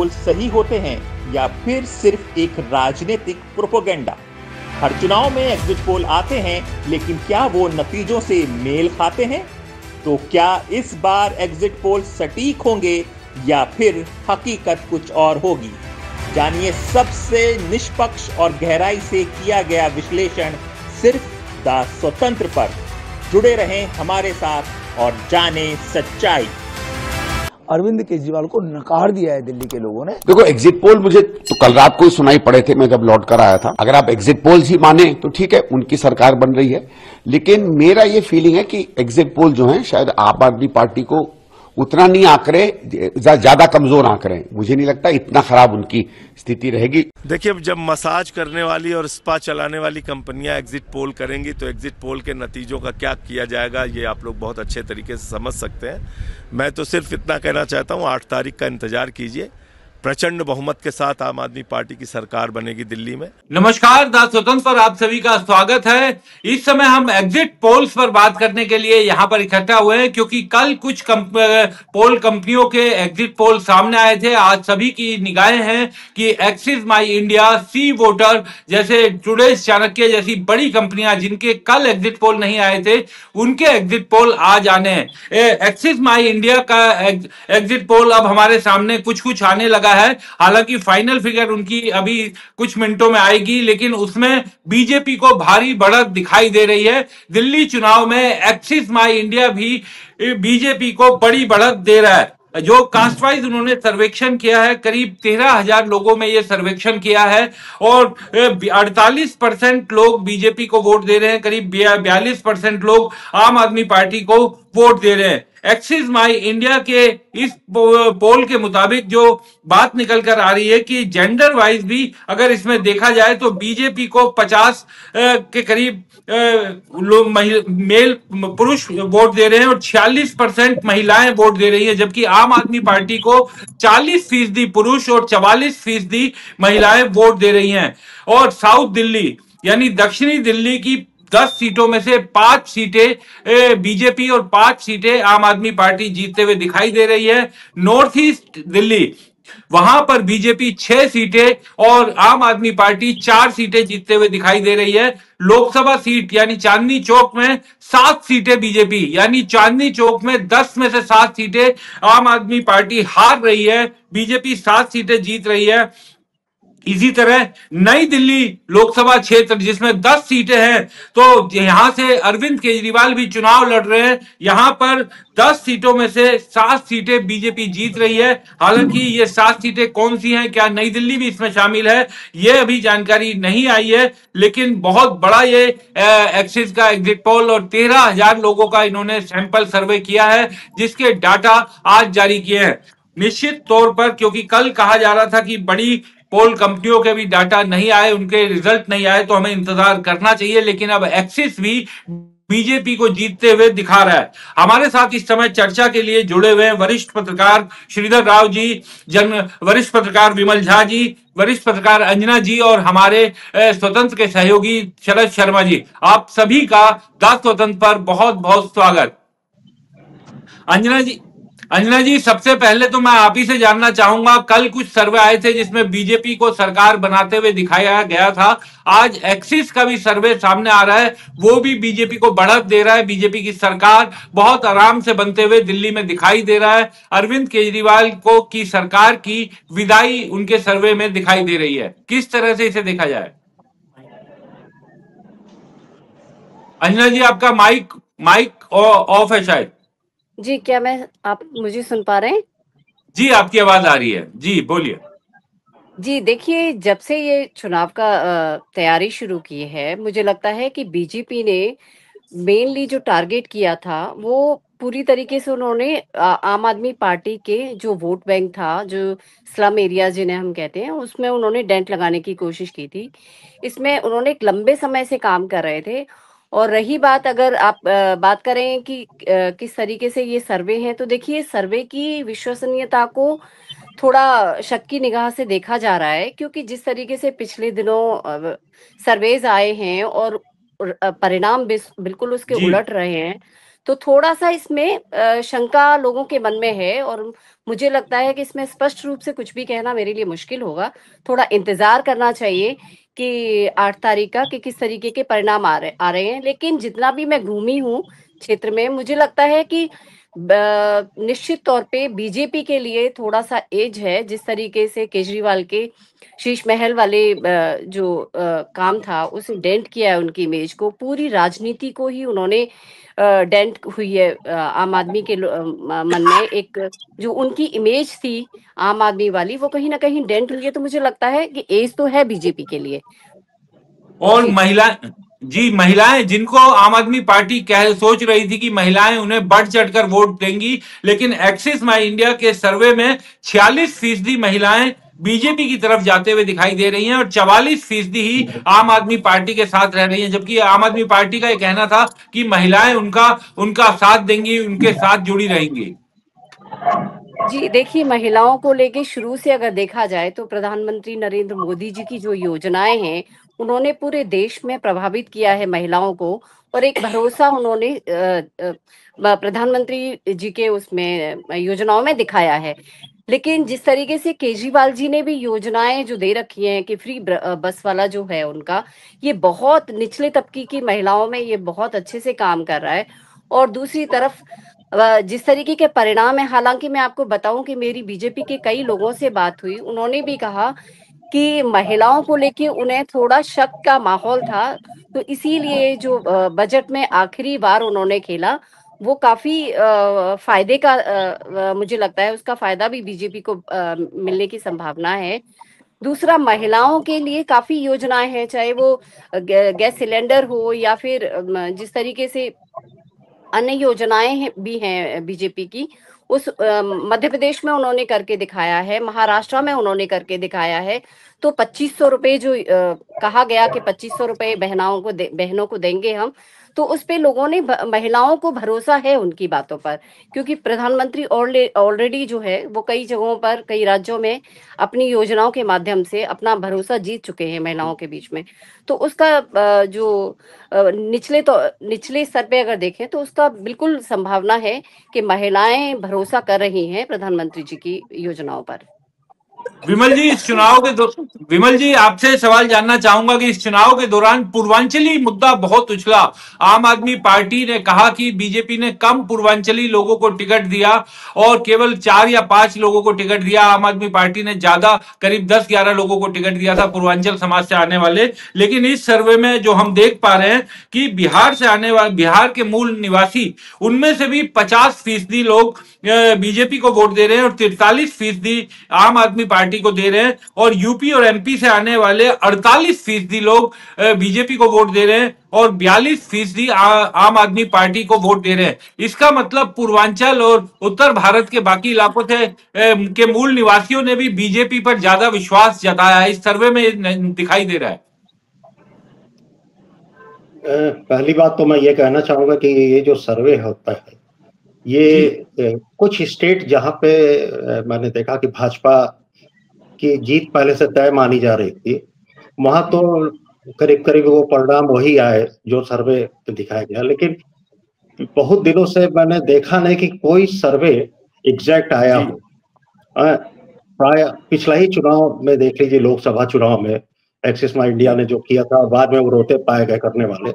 पोल सही होते हैं या फिर सिर्फ एक राजनीतिक प्रोपेगेंडा। हर चुनाव में एग्जिट पोल आते हैं, लेकिन क्या वो नतीजों से मेल खाते हैं? तो क्या इस बार एग्जिट पोल सटीक होंगे या फिर हकीकत कुछ और होगी? जानिए सबसे निष्पक्ष और गहराई से किया गया विश्लेषण सिर्फ द स्वतंत्र पर। जुड़े रहें हमारे साथ और जानें सच्चाई। अरविंद केजरीवाल को नकार दिया है दिल्ली के लोगों ने। देखो, एग्जिट पोल मुझे तो कल रात को ही सुनाई पड़े थे, मैं जब लौट कर आया था। अगर आप एग्जिट पोल ही माने तो ठीक है, उनकी सरकार बन रही है, लेकिन मेरा ये फीलिंग है कि एग्जिट पोल जो है शायद आम आदमी पार्टी को उतना नहीं आंकड़े, ज्यादा कमजोर आंकड़े। मुझे नहीं लगता इतना खराब उनकी स्थिति रहेगी। देखिए, जब मसाज करने वाली और स्पा चलाने वाली कंपनियां एग्जिट पोल करेंगी तो एग्जिट पोल के नतीजों का क्या किया जाएगा ये आप लोग बहुत अच्छे तरीके से समझ सकते हैं। मैं तो सिर्फ इतना कहना चाहता हूं, 8 तारीख का इंतजार कीजिए। प्रचंड बहुमत के साथ आम आदमी पार्टी की सरकार बनेगी दिल्ली में। नमस्कार, द स्वतंत्र पर आप सभी का स्वागत है। इस समय हम एग्जिट पोल्स पर बात करने के लिए यहाँ पर इकट्ठा हुए हैं, क्योंकि कल कुछ पोल कंपनियों के एग्जिट पोल सामने आए थे। आज सभी की निगाहें हैं कि Axis My India, C Voter जैसे टुडेज चाणक्य जैसी बड़ी कंपनियां जिनके कल एग्जिट पोल नहीं आए थे, उनके एग्जिट पोल आज आने हैं। एक्सिस माई इंडिया का एग्जिट पोल अब हमारे सामने कुछ कुछ आने लगा है। हालांकि फाइनल फिगर उनकी अभी कुछ मिनटों में आएगी, लेकिन उसमें बीजेपी को भारी बढ़त दिखाई दे रही है। दिल्ली चुनाव में एक्सिस माई इंडिया भी बीजेपी को बड़ी बढ़त दे रहा है। जो कास्ट वाइज उन्होंने सर्वेक्षण किया है, करीब 13,000 लोगों में यह सर्वेक्षण किया है और 48% लोग बीजेपी को वोट दे रहे हैं, करीब 42% लोग आम आदमी पार्टी को वोट दे रहे हैं। एक्सिस माई इंडिया के इस पोल के मुताबिक जो बात निकल कर आ रही है कि जेंडर वाइज भी अगर इसमें देखा जाए तो बीजेपी को 50 के करीब लोग मेल पुरुष वोट दे रहे हैं और 46% महिलाएं वोट दे रही है, जबकि आम आदमी पार्टी को 40% पुरुष और 44% महिलाएं वोट दे रही हैं। और साउथ दिल्ली यानी दक्षिणी दिल्ली की 10 सीटों में से 5 सीटें बीजेपी और 5 सीटें आम आदमी पार्टी जीतते हुए दिखाई दे रही है। नॉर्थ ईस्ट दिल्ली, वहां पर बीजेपी 6 सीटें और आम आदमी पार्टी 4 सीटें जीतते हुए दिखाई दे रही है। लोकसभा सीट यानी चांदनी चौक में 7 सीटें बीजेपी, यानी चांदनी चौक में 10 में से 7 सीटें आम आदमी पार्टी हार रही है, बीजेपी 7 सीटें जीत रही है। इसी तरह नई दिल्ली लोकसभा क्षेत्र जिसमें 10 सीटें हैं, तो यहां से अरविंद केजरीवाल भी चुनाव लड़ रहे हैं। यहां पर 10 सीटों में से 7 सीटें बीजेपी जीत रही है। हालांकि ये 7 सीटें कौन सी हैं, क्या नई दिल्ली भी इसमें शामिल है, ये अभी जानकारी नहीं आई है, लेकिन बहुत बड़ा ये एक्सिस का एग्जिट पोल और 13,000 लोगों का इन्होंने सैंपल सर्वे किया है, जिसके डाटा आज जारी किए हैं। निश्चित तौर पर, क्योंकि कल कहा जा रहा था कि बड़ी पोल कंपनियों के भी डाटा नहीं आए, उनके रिजल्ट नहीं आए, तो हमें इंतजार करना चाहिए, लेकिन अब एक्सिस भी बीजेपी को जीतते हुए दिखा रहा है। हमारे साथ इस समय चर्चा के लिए जुड़े हुए हैं वरिष्ठ पत्रकार श्रीधर राव जी, वरिष्ठ पत्रकार विमल झा जी, वरिष्ठ पत्रकार अंजना जी और हमारे स्वतंत्र के सहयोगी शरद शर्मा जी। आप सभी का द स्वतंत्र पर बहुत बहुत स्वागत। अंजना जी, सबसे पहले तो मैं आप ही से जानना चाहूंगा, कल कुछ सर्वे आए थे जिसमें बीजेपी को सरकार बनाते हुए दिखाया गया था। आज एक्सिस का भी सर्वे सामने आ रहा है, वो भी बीजेपी को बढ़त दे रहा है। बीजेपी की सरकार बहुत आराम से बनते हुए दिल्ली में दिखाई दे रहा है। अरविंद केजरीवाल को की सरकार की विदाई उनके सर्वे में दिखाई दे रही है। किस तरह से इसे देखा जाए? अंजना जी, आपका माइक ऑफ है शायद। जी, क्या आप मुझे सुन पा रहे हैं? जी, आपकी आवाज आ रही है जी, बोलिए। जी, देखिए, जब से ये चुनाव का तैयारी शुरू की है, मुझे लगता है कि बीजेपी ने मेनली जो टारगेट किया था वो पूरी तरीके से उन्होंने आम आदमी पार्टी के जो वोट बैंक था, जो स्लम एरिया जिन्हें हम कहते हैं, उसमें उन्होंने डेंट लगाने की कोशिश की थी। इसमें उन्होंने एक लंबे समय से काम कर रहे थे। और रही बात, अगर आप बात करें कि किस तरीके से ये सर्वे है, तो देखिए, सर्वे की विश्वसनीयता को थोड़ा शक की निगाह से देखा जा रहा है, क्योंकि जिस तरीके से पिछले दिनों सर्वेज आए हैं और परिणाम बिल्कुल उसके उलट रहे हैं, तो थोड़ा सा इसमें शंका लोगों के मन में है, और मुझे लगता है कि इसमें स्पष्ट रूप से कुछ भी कहना मेरे लिए मुश्किल होगा। थोड़ा इंतजार करना चाहिए कि 8 तारीख का कि किस तरीके के परिणाम आ रहे हैं। लेकिन जितना भी मैं घूमी हूँ क्षेत्र में, मुझे लगता है कि निश्चित तौर पे बीजेपी के लिए थोड़ा सा एज है। जिस तरीके से केजरीवाल के शीश महल वाले जो काम था उसे डेंट किया है उनकी इमेज को, पूरी राजनीति को ही उन्होंने डेंट हुई है आम आदमी के मन में। एक जो उनकी इमेज थी आम आदमी वाली, वो कहीं ना कहीं डेंट हुई है। तो मुझे लगता है कि एज तो है बीजेपी के लिए। और जी महिलाएं जिनको आम आदमी पार्टी सोच रही थी कि महिलाएं उन्हें बढ़ चढ़कर वोट देंगी, लेकिन एक्सिस माई इंडिया के सर्वे में 46% महिलाएं बीजेपी की तरफ जाते हुए दिखाई दे रही हैं और 44% ही आम आदमी पार्टी के साथ रह रही हैं। जबकि आम आदमी पार्टी का यह कहना था कि महिलाएं उनका साथ देंगी, उनके साथ जुड़ी रहेंगी। जी, देखिए, महिलाओं को लेके शुरू से अगर देखा जाए तो प्रधानमंत्री नरेंद्र मोदी जी की जो योजनाएं हैं, उन्होंने पूरे देश में प्रभावित किया है महिलाओं को, और एक भरोसा उन्होंने प्रधानमंत्री जी के उसमें योजनाओं में दिखाया है। लेकिन जिस तरीके से केजरीवाल जी ने भी योजनाएं जो दे रखी हैं कि फ्री बस वाला जो है उनका, ये बहुत निचले तबके की महिलाओं में ये बहुत अच्छे से काम कर रहा है। और दूसरी तरफ जिस तरीके के परिणाम है, हालांकि मैं आपको बताऊं कि मेरी बीजेपी के कई लोगों से बात हुई, उन्होंने भी कहा कि महिलाओं को लेके उन्हें थोड़ा शक का माहौल था। तो इसीलिए जो बजट में आखिरी बार उन्होंने खेला, वो काफी फायदे का मुझे लगता है उसका फायदा भी बीजेपी को मिलने की संभावना है। दूसरा, महिलाओं के लिए काफी योजनाएं हैं, चाहे वो गैस सिलेंडर हो या फिर जिस तरीके से अन्य योजनाएं भी हैं बीजेपी की। उस मध्य प्रदेश में उन्होंने करके दिखाया है, महाराष्ट्र में उन्होंने करके दिखाया है। तो 2500 रुपए जो कहा गया कि 2500 रुपए बहनों को देंगे हम, तो उस पे लोगों ने महिलाओं को भरोसा है उनकी बातों पर, क्योंकि प्रधानमंत्री ऑलरेडी जो है वो कई जगहों पर, कई राज्यों में अपनी योजनाओं के माध्यम से अपना भरोसा जीत चुके हैं महिलाओं के बीच में। तो उसका जो निचले स्तर पे अगर देखें तो उसका बिल्कुल संभावना है कि महिलाएं भरोसा कर रही हैं प्रधानमंत्री जी की योजनाओं पर। विमल जी, विमल जी, आपसे सवाल जानना चाहूंगा कि इस चुनाव के दौरान पूर्वांचली मुद्दा बहुत उछला। आम आदमी पार्टी ने कहा कि बीजेपी ने कम पूर्वांचली लोगों को टिकट दिया और केवल 4 या 5 लोगों को टिकट दिया। आम आदमी पार्टी ने ज्यादा, करीब 10-11 लोगों को टिकट दिया था पूर्वांचल समाज से आने वाले। लेकिन इस सर्वे में जो हम देख पा रहे हैं कि बिहार से आने वाले, बिहार के मूल निवासी, उनमें से भी 50% लोग बीजेपी को वोट दे रहे हैं और 43% आम आदमी पार्टी को दे रहे हैं। और यूपी और एमपी से आने वाले 48% लोग बीजेपी को वोट दे रहे हैं और 42% आम आदमी पार्टी को वोट दे रहे हैं। इसका मतलब पूर्वांचल और उत्तर भारत के बाकी इलाकों से के मूल निवासियों ने भी बीजेपी पर ज्यादा विश्वास जताया है। इस सर्वे में दिखाई दे रहा है। पहली बात तो मैं ये कहना चाहूंगा कि ये जो सर्वे होता है, ये कुछ स्टेट जहां पे मैंने देखा कि भाजपा की जीत पहले से तय मानी जा रही थी, वहां तो करीब करीब वो परिणाम वही आए जो सर्वे दिखाया गया। लेकिन बहुत दिनों से मैंने देखा नहीं कि कोई सर्वे एग्जैक्ट आया हो। प्राय पिछला ही चुनाव में देख लीजिए, लोकसभा चुनाव में एक्सिस माई इंडिया ने जो किया था, बाद में वो रोते पाए गए करने वाले।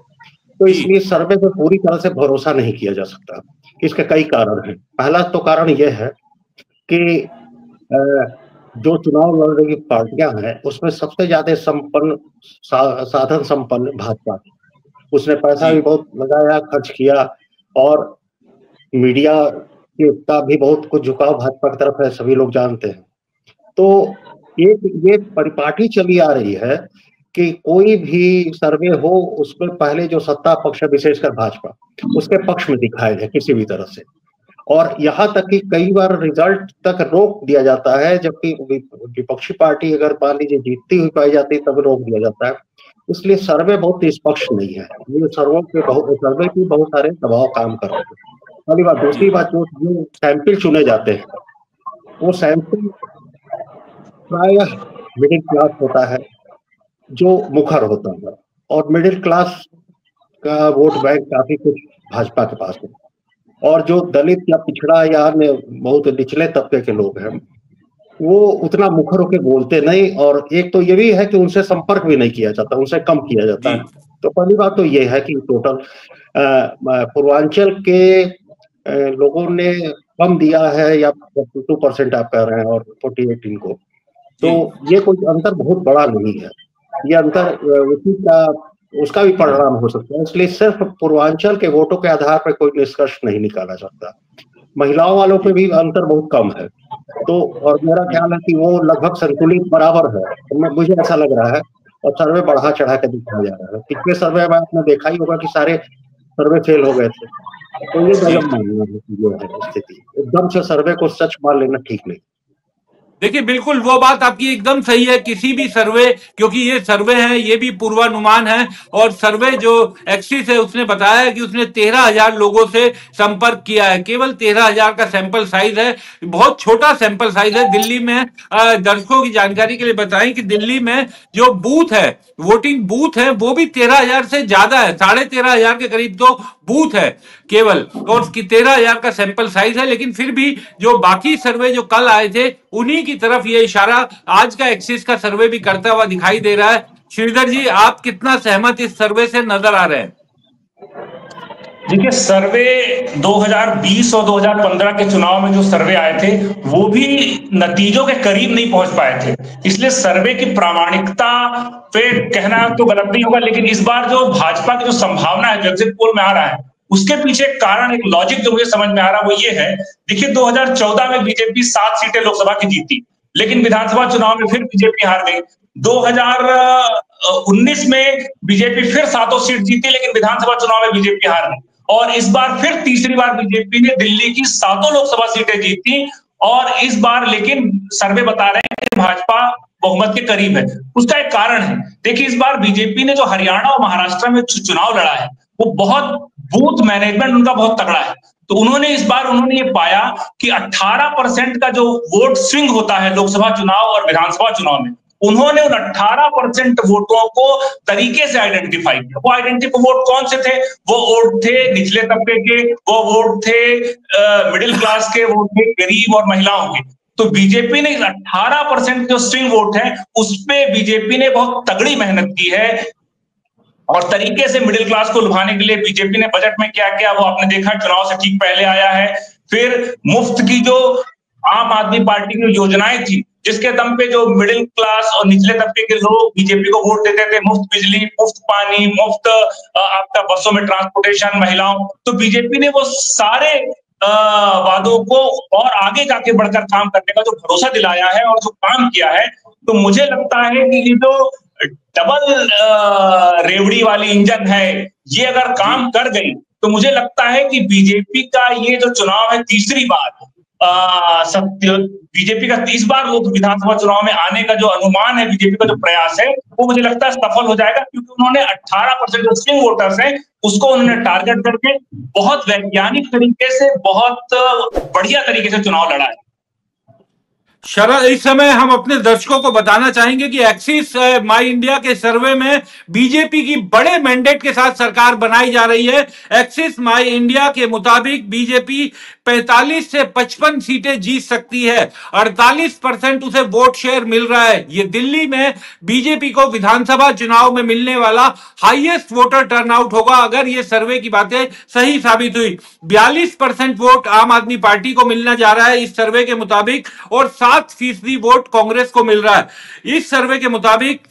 तो इसलिए सर्वे पे पूरी तरह से भरोसा नहीं किया जा सकता। इसके कई कारण हैं। पहला तो कारण यह है कि जो चुनाव लड़ रही पार्टियां हैं उसमें सबसे ज्यादा संपन्न, साधन संपन्न भाजपा। उसने पैसा भी बहुत लगाया, खर्च किया, और मीडिया का भी बहुत कुछ झुकाव भाजपा की तरफ है, सभी लोग जानते हैं। तो ये परिपाटी चली आ रही है कि कोई भी सर्वे हो उसमें पहले जो सत्ता पक्ष है, विशेषकर भाजपा, उसके पक्ष में दिखाया जाए किसी भी तरह से। और यहाँ तक कि कई बार रिजल्ट तक रोक दिया जाता है, जबकि विपक्षी पार्टी अगर मान लीजिए जीतती हुई पाई जाती है तब रोक दिया जाता है। इसलिए सर्वे बहुत निष्पक्ष नहीं है। ये सर्वे की बहुत सारे दबाव काम कर रहे हैं। पहली बात। दूसरी बात, जो सैंपल चुने जाते हैं वो सैंपल प्राय मिडिल क्लास होता है, जो मुखर होता है, और मिडिल क्लास का वोट बैंक काफी कुछ भाजपा के पास है। और जो दलित या पिछड़ा या अन्य बहुत निचले तबके के लोग हैं, वो उतना मुखर होकर बोलते नहीं, और एक तो ये भी है कि उनसे संपर्क भी नहीं किया जाता, उनसे कम किया जाता है। तो पहली बात तो ये है कि टोटल पूर्वांचल के लोगों ने कम दिया है, या 2% आप कह रहे हैं और 48 इनको, तो ये कोई अंतर बहुत बड़ा नहीं है। ये अंतर उसी का उसका भी परिणाम हो सकता है, इसलिए सिर्फ पूर्वांचल के वोटों के आधार पर कोई निष्कर्ष नहीं निकाला सकता। महिलाओं वालों पे भी अंतर बहुत कम है, तो और मेरा ख्याल है कि वो लगभग संतुलित बराबर है, तो मुझे ऐसा लग रहा है। और सर्वे बढ़ा चढ़ा के दिखाया जा रहा है। पिछले सर्वे में आपने देखा ही होगा कि सारे सर्वे फेल हो गए थे, तो ये गलत मानना है कि ये है स्थिति। एकदम से सर्वे को सच मान लेना ठीक नहीं। देखिए, बिल्कुल वो बात आपकी एकदम सही है। किसी भी सर्वे, क्योंकि ये सर्वे है, ये भी पूर्वानुमान है, और सर्वे जो एक्सिस है उसने बताया है कि उसने 13,000 लोगों से संपर्क किया है। केवल 13,000 का सैंपल साइज है, बहुत छोटा सैंपल साइज है। दिल्ली में दर्शकों की जानकारी के लिए बताएं कि दिल्ली में जो बूथ है, वोटिंग बूथ है, वो भी 13,000 से ज्यादा है। 13,500 के करीब तो बूथ है केवल, और उसकी 13,000 का सैंपल साइज है। लेकिन फिर भी जो बाकी सर्वे जो कल आए थे, उन्हीं की तरफ ये इशारा आज का एक्सिस का सर्वे भी करता हुआ दिखाई दे रहा है। श्रीधर जी, आप कितना सहमत इस सर्वे से नजर आ रहे हैं? देखिए, सर्वे 2020 और 2015 के चुनाव में जो सर्वे आए थे, वो भी नतीजों के करीब नहीं पहुंच पाए थे। इसलिए सर्वे की प्रामाणिकता पे कहना तो गलत नहीं होगा, लेकिन इस बार जो भाजपा की जो संभावना है, जो एग्जिट पोल में आ रहा है, उसके पीछे एक कारण, एक लॉजिक जो मुझे समझ में आ रहा है, वो ये है। देखिए, 2014 में बीजेपी 7 सीटें लोकसभा की जीती, लेकिन विधानसभा चुनाव में फिर बीजेपी हार गई। 2019 में बीजेपी फिर 7 सीट जीती, लेकिन विधानसभा चुनाव में बीजेपी हार गई। और इस बार फिर तीसरी बार बीजेपी ने दिल्ली की 7 लोकसभा सीटें जीती, और इस बार लेकिन सर्वे बता रहे हैं कि भाजपा बहुमत के करीब है। उसका एक कारण है। देखिए, इस बार बीजेपी ने जो हरियाणा और महाराष्ट्र में चुनाव लड़ा है, वो बहुत बूथ मैनेजमेंट उनका बहुत तगड़ा है। तो उन्होंने इस बार ये पाया कि 18% का जो वोट स्विंग होता है लोकसभा चुनाव और विधानसभा चुनाव में, उन्होंने उन 18% वोटों को तरीके से आइडेंटिफाई किया। वो आइडेंटिफाई वोट कौन से थे? वो वोट थे निचले तबके के, वो वोट थे मिडिल क्लास के, वो थे गरीब और महिलाओं के। तो बीजेपी ने 18% जो स्विंग वोट है, उस पे बीजेपी ने बहुत तगड़ी मेहनत की है। और तरीके से मिडिल क्लास को लुभाने के लिए बीजेपी ने बजट में क्या किया, वो आपने देखा, चुनाव से ठीक पहले आया है। फिर मुफ्त की जो आम आदमी पार्टी की योजनाएं थी, जिसके दम पे जो मिडिल क्लास और निचले तबके के लोग बीजेपी को वोट देते थे, मुफ्त बिजली, मुफ्त पानी, मुफ्त आपका बसों में ट्रांसपोर्टेशन, महिलाओं, तो बीजेपी ने वो सारे वादों को और आगे जाके बढ़कर काम करने का जो भरोसा दिलाया है और जो काम किया है, तो मुझे लगता है कि ये जो डबल रेवड़ी वाली इंजन है, ये अगर काम कर गई, तो मुझे लगता है कि बीजेपी का ये जो चुनाव है, तीसरी बार बीजेपी का 30 बार लोग विधानसभा चुनाव में आने का जो अनुमान है, बीजेपी का जो प्रयास है, वो मुझे लगता है सफल हो जाएगा, क्योंकि उन्होंने 18% जो स्विंग वोटर्स हैं, उसको उन्होंने टारगेट करके बहुत वैज्ञानिक तरीके से, बहुत बढ़िया तरीके से चुनाव लड़ा है। शरद, इस समय हम अपने दर्शकों को बताना चाहेंगे कि एक्सिस माई इंडिया के सर्वे में बीजेपी की बड़े मैंडेट के साथ सरकार बनाई जा रही है। एक्सिस माई इंडिया के मुताबिक बीजेपी 45 से 55 सीटें जीत सकती है। 48% उसे वोट शेयर मिल रहा है। ये दिल्ली में बीजेपी को विधानसभा चुनाव में मिलने वाला हाईएस्ट वोटर टर्नआउट होगा, अगर ये सर्वे की बातें सही साबित हुई। 42% वोट आम आदमी पार्टी को मिलना जा रहा है इस सर्वे के मुताबिक, और 7% वोट कांग्रेस को मिल रहा है। इस सर्वे के मुताबिक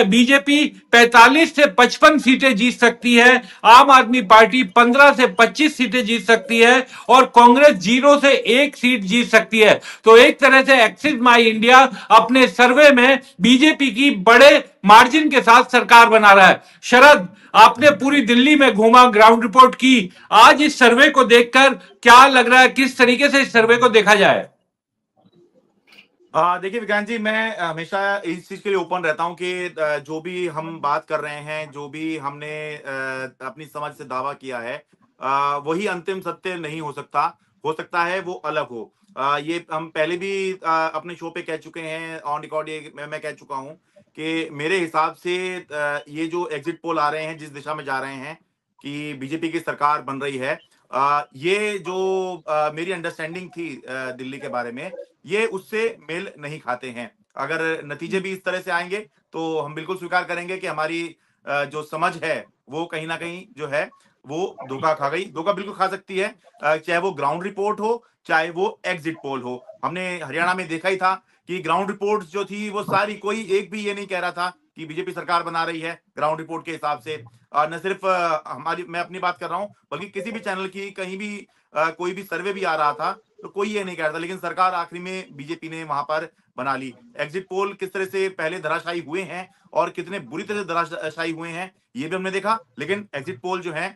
बीजेपी 45 से 55 सीटें जीत सकती है, आम आदमी पार्टी 15 से 25 सीटें जीत सकती है, और कांग्रेस 0 से 1 सीट जीत सकती है। तो एक तरह से एक्सिस माई इंडिया अपने सर्वे में बीजेपी की बड़े मार्जिन के साथ सरकार बना रहा है। शरद, आपने पूरी दिल्ली में घूमा, ग्राउंड रिपोर्ट की, आज इस सर्वे को देखकर क्या लग रहा है, किस तरीके से इस सर्वे को देखा जाए? देखिए विज्ञान जी, मैं हमेशा इस चीज के लिए ओपन रहता हूं कि जो भी हम बात कर रहे हैं, जो भी हमने अपनी समझ से दावा किया है, वही अंतिम सत्य नहीं हो सकता है वो अलग हो। ये हम पहले भी अपने शो पे कह चुके हैं, ऑन रिकॉर्ड ये मैं कह चुका हूं कि मेरे हिसाब से ये जो एग्जिट पोल आ रहे हैं, जिस दिशा में जा रहे हैं कि बीजेपी की सरकार बन रही है, ये जो मेरी अंडरस्टैंडिंग थी दिल्ली के बारे में, ये उससे मेल नहीं खाते हैं। अगर नतीजे भी इस तरह से आएंगे तो हम बिल्कुल स्वीकार करेंगे कि हमारी जो समझ है वो कहीं ना कहीं जो है वो धोखा खा गई, धोखा बिल्कुल खा सकती है। चाहे वो ग्राउंड रिपोर्ट हो, चाहे वो एग्जिट पोल हो। हमने हरियाणा में देखा ही था कि ग्राउंड रिपोर्ट जो थी वो सारी, कोई एक भी ये नहीं कह रहा था कि बीजेपी सरकार बना रही है ग्राउंड रिपोर्ट के हिसाब से। न सिर्फ हमारी, मैं अपनी बात कर रहा हूं, बल्कि किसी भी चैनल की कहीं भी कोई भी सर्वे भी आ रहा था तो कोई ये नहीं कह रहा था, लेकिन सरकार आखिरी में बीजेपी ने वहां पर बना ली। एग्जिट पोल किस तरह से पहले धराशायी हुए हैं और कितने बुरी तरह से धराशायी हुए हैं ये भी हमने देखा, लेकिन एग्जिट पोल जो है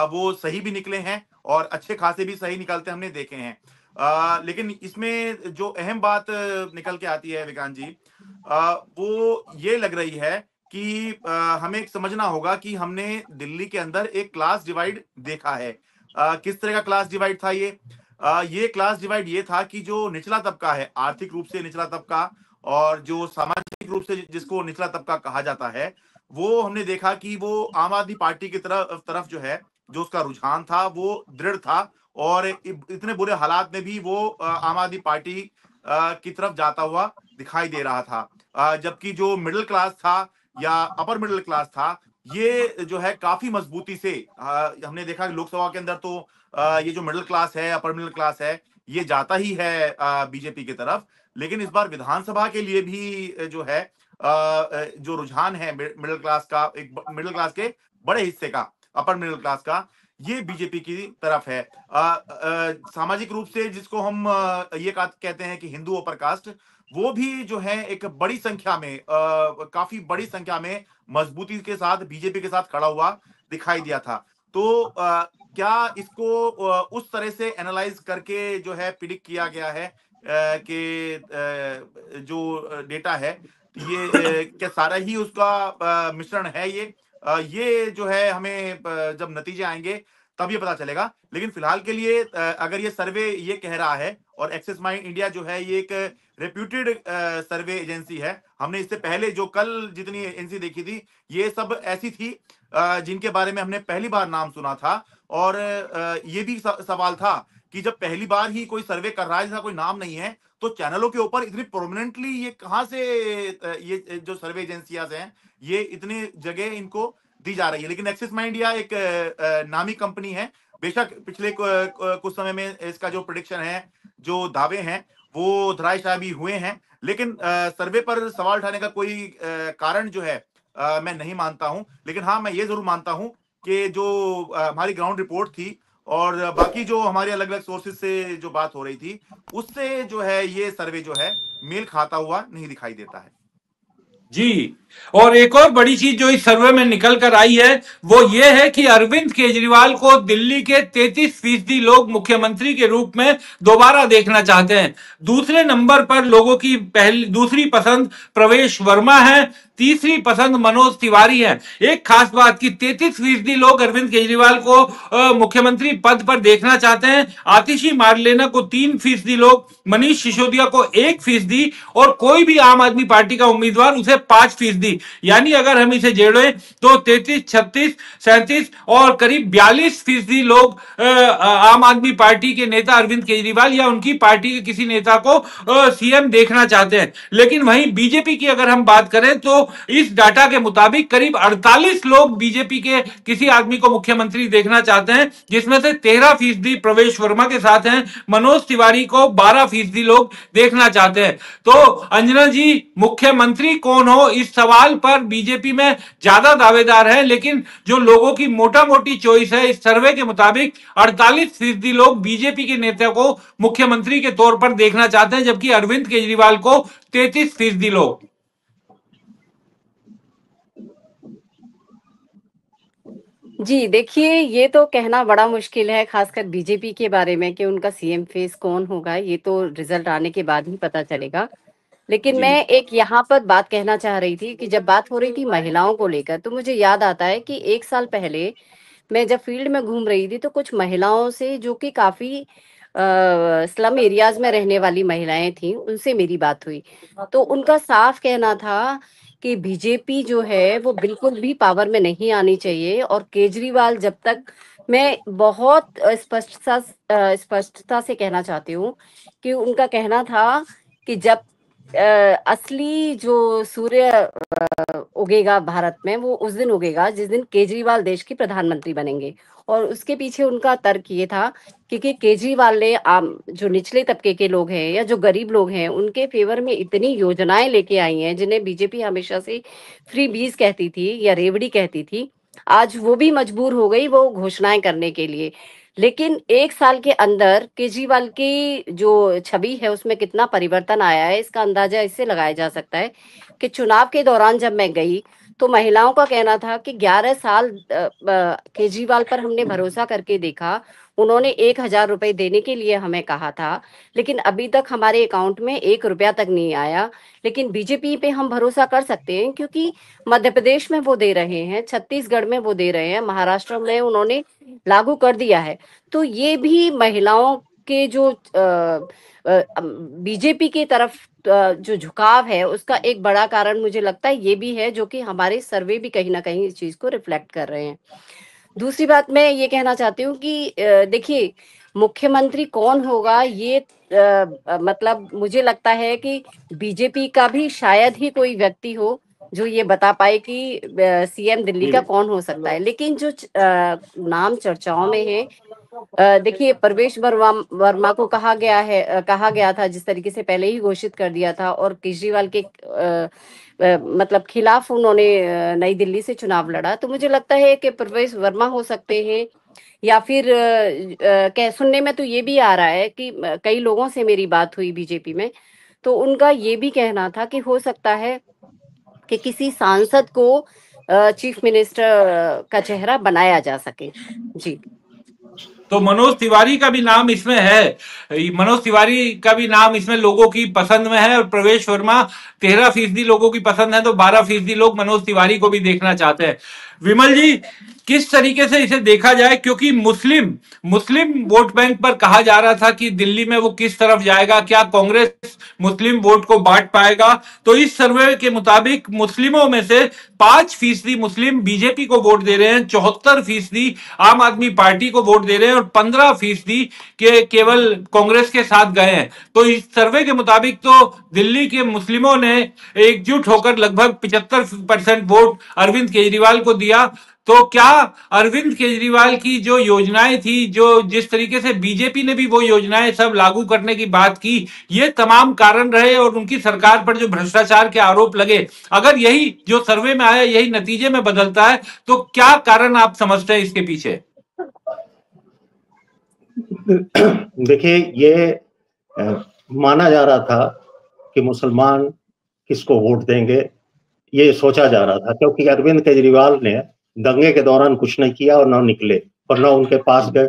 वो सही भी निकले हैं और अच्छे खासे भी सही निकलते हमने देखे हैं। लेकिन इसमें जो अहम बात निकल के आती है विकांत जी, वो ये लग रही है कि हमें एक समझना होगा कि हमने दिल्ली के अंदर एक क्लास डिवाइड देखा है। किस तरह का क्लास डिवाइड था ये क्लास डिवाइड ये था कि जो निचला तबका है, आर्थिक रूप से निचला तबका, और जो सामाजिक रूप से जिसको निचला तबका कहा जाता है, वो हमने देखा कि वो आम आदमी पार्टी की तरफ जो है, जो उसका रुझान था वो दृढ़ था, और इतने बुरे हालात में भी वो आम आदमी पार्टी की तरफ जाता हुआ दिखाई दे रहा था। जबकि जो मिडिल क्लास था या अपर मिडिल क्लास था, ये जो है काफी मजबूती से हमने देखा कि लोकसभा के अंदर तो ये जो मिडिल क्लास है, अपर मिडिल क्लास है, ये जाता ही है बीजेपी की तरफ। लेकिन इस बार विधानसभा के लिए भी जो है जो रुझान है मिडिल क्लास का, एक मिडिल क्लास के बड़े हिस्से का, अपर मिडिल क्लास का, ये बीजेपी की तरफ है। सामाजिक रूप से जिसको हम ये कहते हैं कि हिंदू अपर कास्ट, वो भी जो है एक बड़ी संख्या में, काफी बड़ी संख्या में मजबूती के साथ बीजेपी के साथ खड़ा हुआ दिखाई दिया था। तो क्या इसको उस तरह से एनालाइज करके जो है प्रिडिक्ट किया गया है कि जो डेटा है ये क्या सारा ही उसका मिश्रण है? ये जो है हमें जब नतीजे आएंगे तब ये पता चलेगा। लेकिन फिलहाल के लिए अगर ये सर्वे ये कह रहा है, और एक्सिस माइंड इंडिया जो है ये एक रेप्यूटेड सर्वे एजेंसी है, हमने इससे पहले जो कल जितनी एजेंसी देखी थी ये सब ऐसी थी जिनके बारे में हमने पहली बार नाम सुना था। और ये भी सवाल था कि जब पहली बार ही कोई सर्वे कर रहा है जिसका कोई नाम नहीं है, तो चैनलों के ऊपर इतनी प्रोमिनेंटली ये कहां से ये जो सर्वे एजेंसियां हैं ये इतने जगह इनको दी जा रही है। लेकिन एक्सिस माइंड इंडिया एक नामी कंपनी है। बेशक पिछले कुछ समय में इसका जो प्रेडिक्शन है, जो दावे हैं, वो धराशायी भी हुए हैं, लेकिन सर्वे पर सवाल उठाने का कोई कारण जो है मैं नहीं मानता हूं। लेकिन हाँ, मैं ये जरूर मानता हूं कि जो हमारी ग्राउंड रिपोर्ट थी और बाकी जो हमारे अलग अलग सोर्सेज से जो बात हो रही थी, उससे जो है ये सर्वे जो है मेल खाता हुआ नहीं दिखाई देता है। जी, और एक और बड़ी चीज जो इस सर्वे में निकल कर आई है वो ये है कि अरविंद केजरीवाल को दिल्ली के 33% लोग मुख्यमंत्री के रूप में दोबारा देखना चाहते हैं। दूसरे नंबर पर लोगों की दूसरी पसंद प्रवेश वर्मा है, तीसरी पसंद मनोज तिवारी है। एक खास बात कि 33% लोग अरविंद केजरीवाल को मुख्यमंत्री पद पर देखना चाहते हैं, आतिशी मारलेना को 3% लोग, मनीष सिसोदिया को 1% और कोई भी आम आदमी पार्टी का उम्मीदवार उसे 5%। यानी अगर हम इसे जोड़ें तो 33, 36, 37 और करीब 42% लोग आम आदमी पार्टी के नेता अरविंद केजरीवाल या उनकी पार्टी के किसी नेता को सीएम देखना चाहते हैं। लेकिन वहीं बीजेपी की अगर हम बात करें तो इस डाटा के मुताबिक करीब 48 लोग बीजेपी के किसी आदमी को मुख्यमंत्री देखना चाहते हैं, जिसमें से 13% प्रवेश वर्मा के साथ हैं, मनोज तिवारी को 12% लोग देखना चाहते हैं। तो अंजना जी, मुख्यमंत्री कौन हो इस सवाल पर बीजेपी में ज्यादा दावेदार है, लेकिन जो लोगों की मोटा मोटी चॉइस है इस सर्वे के मुताबिक 48% लोग बीजेपी के नेता को मुख्यमंत्री के तौर पर देखना चाहते हैं, जबकि अरविंद केजरीवाल को 33% लोग। जी, देखिए ये तो कहना बड़ा मुश्किल है, खासकर बीजेपी के बारे में कि उनका सीएम फेस कौन होगा, ये तो रिजल्ट आने के बाद ही पता चलेगा। लेकिन मैं एक यहाँ पर बात कहना चाह रही थी कि जब बात हो रही थी महिलाओं को लेकर, तो मुझे याद आता है कि 1 साल पहले मैं जब फील्ड में घूम रही थी तो कुछ महिलाओं से, जो कि काफी स्लम एरियाज में रहने वाली महिलाएं थी, उनसे मेरी बात हुई। तो उनका साफ कहना था कि बीजेपी जो है वो बिल्कुल भी पावर में नहीं आनी चाहिए, और केजरीवाल जब तक मैं बहुत स्पष्टता से कहना चाहती हूँ कि उनका कहना था कि जब असली जो सूर्य उगेगा भारत में, वो उस दिन उगेगा जिस दिन केजरीवाल देश के प्रधानमंत्री बनेंगे। और उसके पीछे उनका तर्क ये था क्योंकि केजरीवाल ने आम जो निचले तबके के लोग हैं या जो गरीब लोग हैं उनके फेवर में इतनी योजनाएं लेके आई हैं जिन्हें बीजेपी हमेशा से फ्री बीज कहती थी या रेवड़ी कहती थी। आज वो भी मजबूर हो गई वो घोषणाएं करने के लिए। लेकिन 1 साल के अंदर केजरीवाल की जो छवि है उसमें कितना परिवर्तन आया है, इसका अंदाजा इससे लगाया जा सकता है कि चुनाव के दौरान जब मैं गई तो महिलाओं का कहना था कि 11 साल केजरीवाल पर हमने भरोसा करके देखा, उन्होंने 1,000 रुपए देने के लिए हमें कहा था, लेकिन अभी तक हमारे अकाउंट में 1 रुपया तक नहीं आया। लेकिन बीजेपी पे हम भरोसा कर सकते हैं क्योंकि मध्य प्रदेश में वो दे रहे हैं, छत्तीसगढ़ में वो दे रहे हैं, महाराष्ट्र में उन्होंने लागू कर दिया है। तो ये भी महिलाओं के जो बीजेपी की तरफ जो झुकाव है उसका एक बड़ा कारण मुझे लगता है ये भी है, जो कि हमारे सर्वे भी कहीं ना कहीं इस चीज को रिफ्लेक्ट कर रहे हैं। दूसरी बात मैं ये कहना चाहती हूँ कि देखिए, मुख्यमंत्री कौन होगा ये मतलब मुझे लगता है कि बीजेपी का भी शायद ही कोई व्यक्ति हो जो ये बता पाए कि सीएम दिल्ली का कौन हो सकता है। लेकिन जो नाम चर्चाओं में है, देखिए प्रवेश वर्मा को कहा गया था, जिस तरीके से पहले ही घोषित कर दिया था, और केजरीवाल के मतलब खिलाफ उन्होंने नई दिल्ली से चुनाव लड़ा। तो मुझे लगता है कि प्रवेश वर्मा हो सकते हैं, या फिर सुनने में तो ये भी आ रहा है कि कई लोगों से मेरी बात हुई बीजेपी में, तो उनका ये भी कहना था कि हो सकता है कि किसी सांसद को चीफ मिनिस्टर का चेहरा बनाया जा सके। जी, तो मनोज तिवारी का भी नाम इसमें है, मनोज तिवारी का भी नाम इसमें लोगों की पसंद में है। और प्रवेश वर्मा 13% लोगों की पसंद है, तो 12% लोग मनोज तिवारी को भी देखना चाहते हैं। विमल जी, किस तरीके से इसे देखा जाए, क्योंकि मुस्लिम वोट बैंक पर कहा जा रहा था कि दिल्ली में वो किस तरफ जाएगा, क्या कांग्रेस मुस्लिम वोट को बांट पाएगा? तो इस सर्वे के मुताबिक मुस्लिमों में से 5% मुस्लिम बीजेपी को वोट दे रहे हैं, 74% आम आदमी पार्टी को वोट दे रहे हैं और 15% के केवल कांग्रेस के साथ गए हैं। तो इस सर्वे के मुताबिक तो दिल्ली के मुस्लिमों ने एकजुट होकर लगभग 75% वोट अरविंद केजरीवाल को दिया। तो क्या अरविंद केजरीवाल की जो योजनाएं थी, जो जिस तरीके से बीजेपी ने भी वो योजनाएं सब लागू करने की बात की, ये तमाम कारण रहे और उनकी सरकार पर जो भ्रष्टाचार के आरोप लगे, अगर यही जो सर्वे में आया यही नतीजे में बदलता है तो क्या कारण आप समझते हैं इसके पीछे? देखिए, ये माना जा रहा था कि मुसलमान किसको वोट देंगे, ये सोचा जा रहा था, क्योंकि अरविंद केजरीवाल ने दंगे के दौरान कुछ नहीं किया और ना निकले और ना उनके पास गए।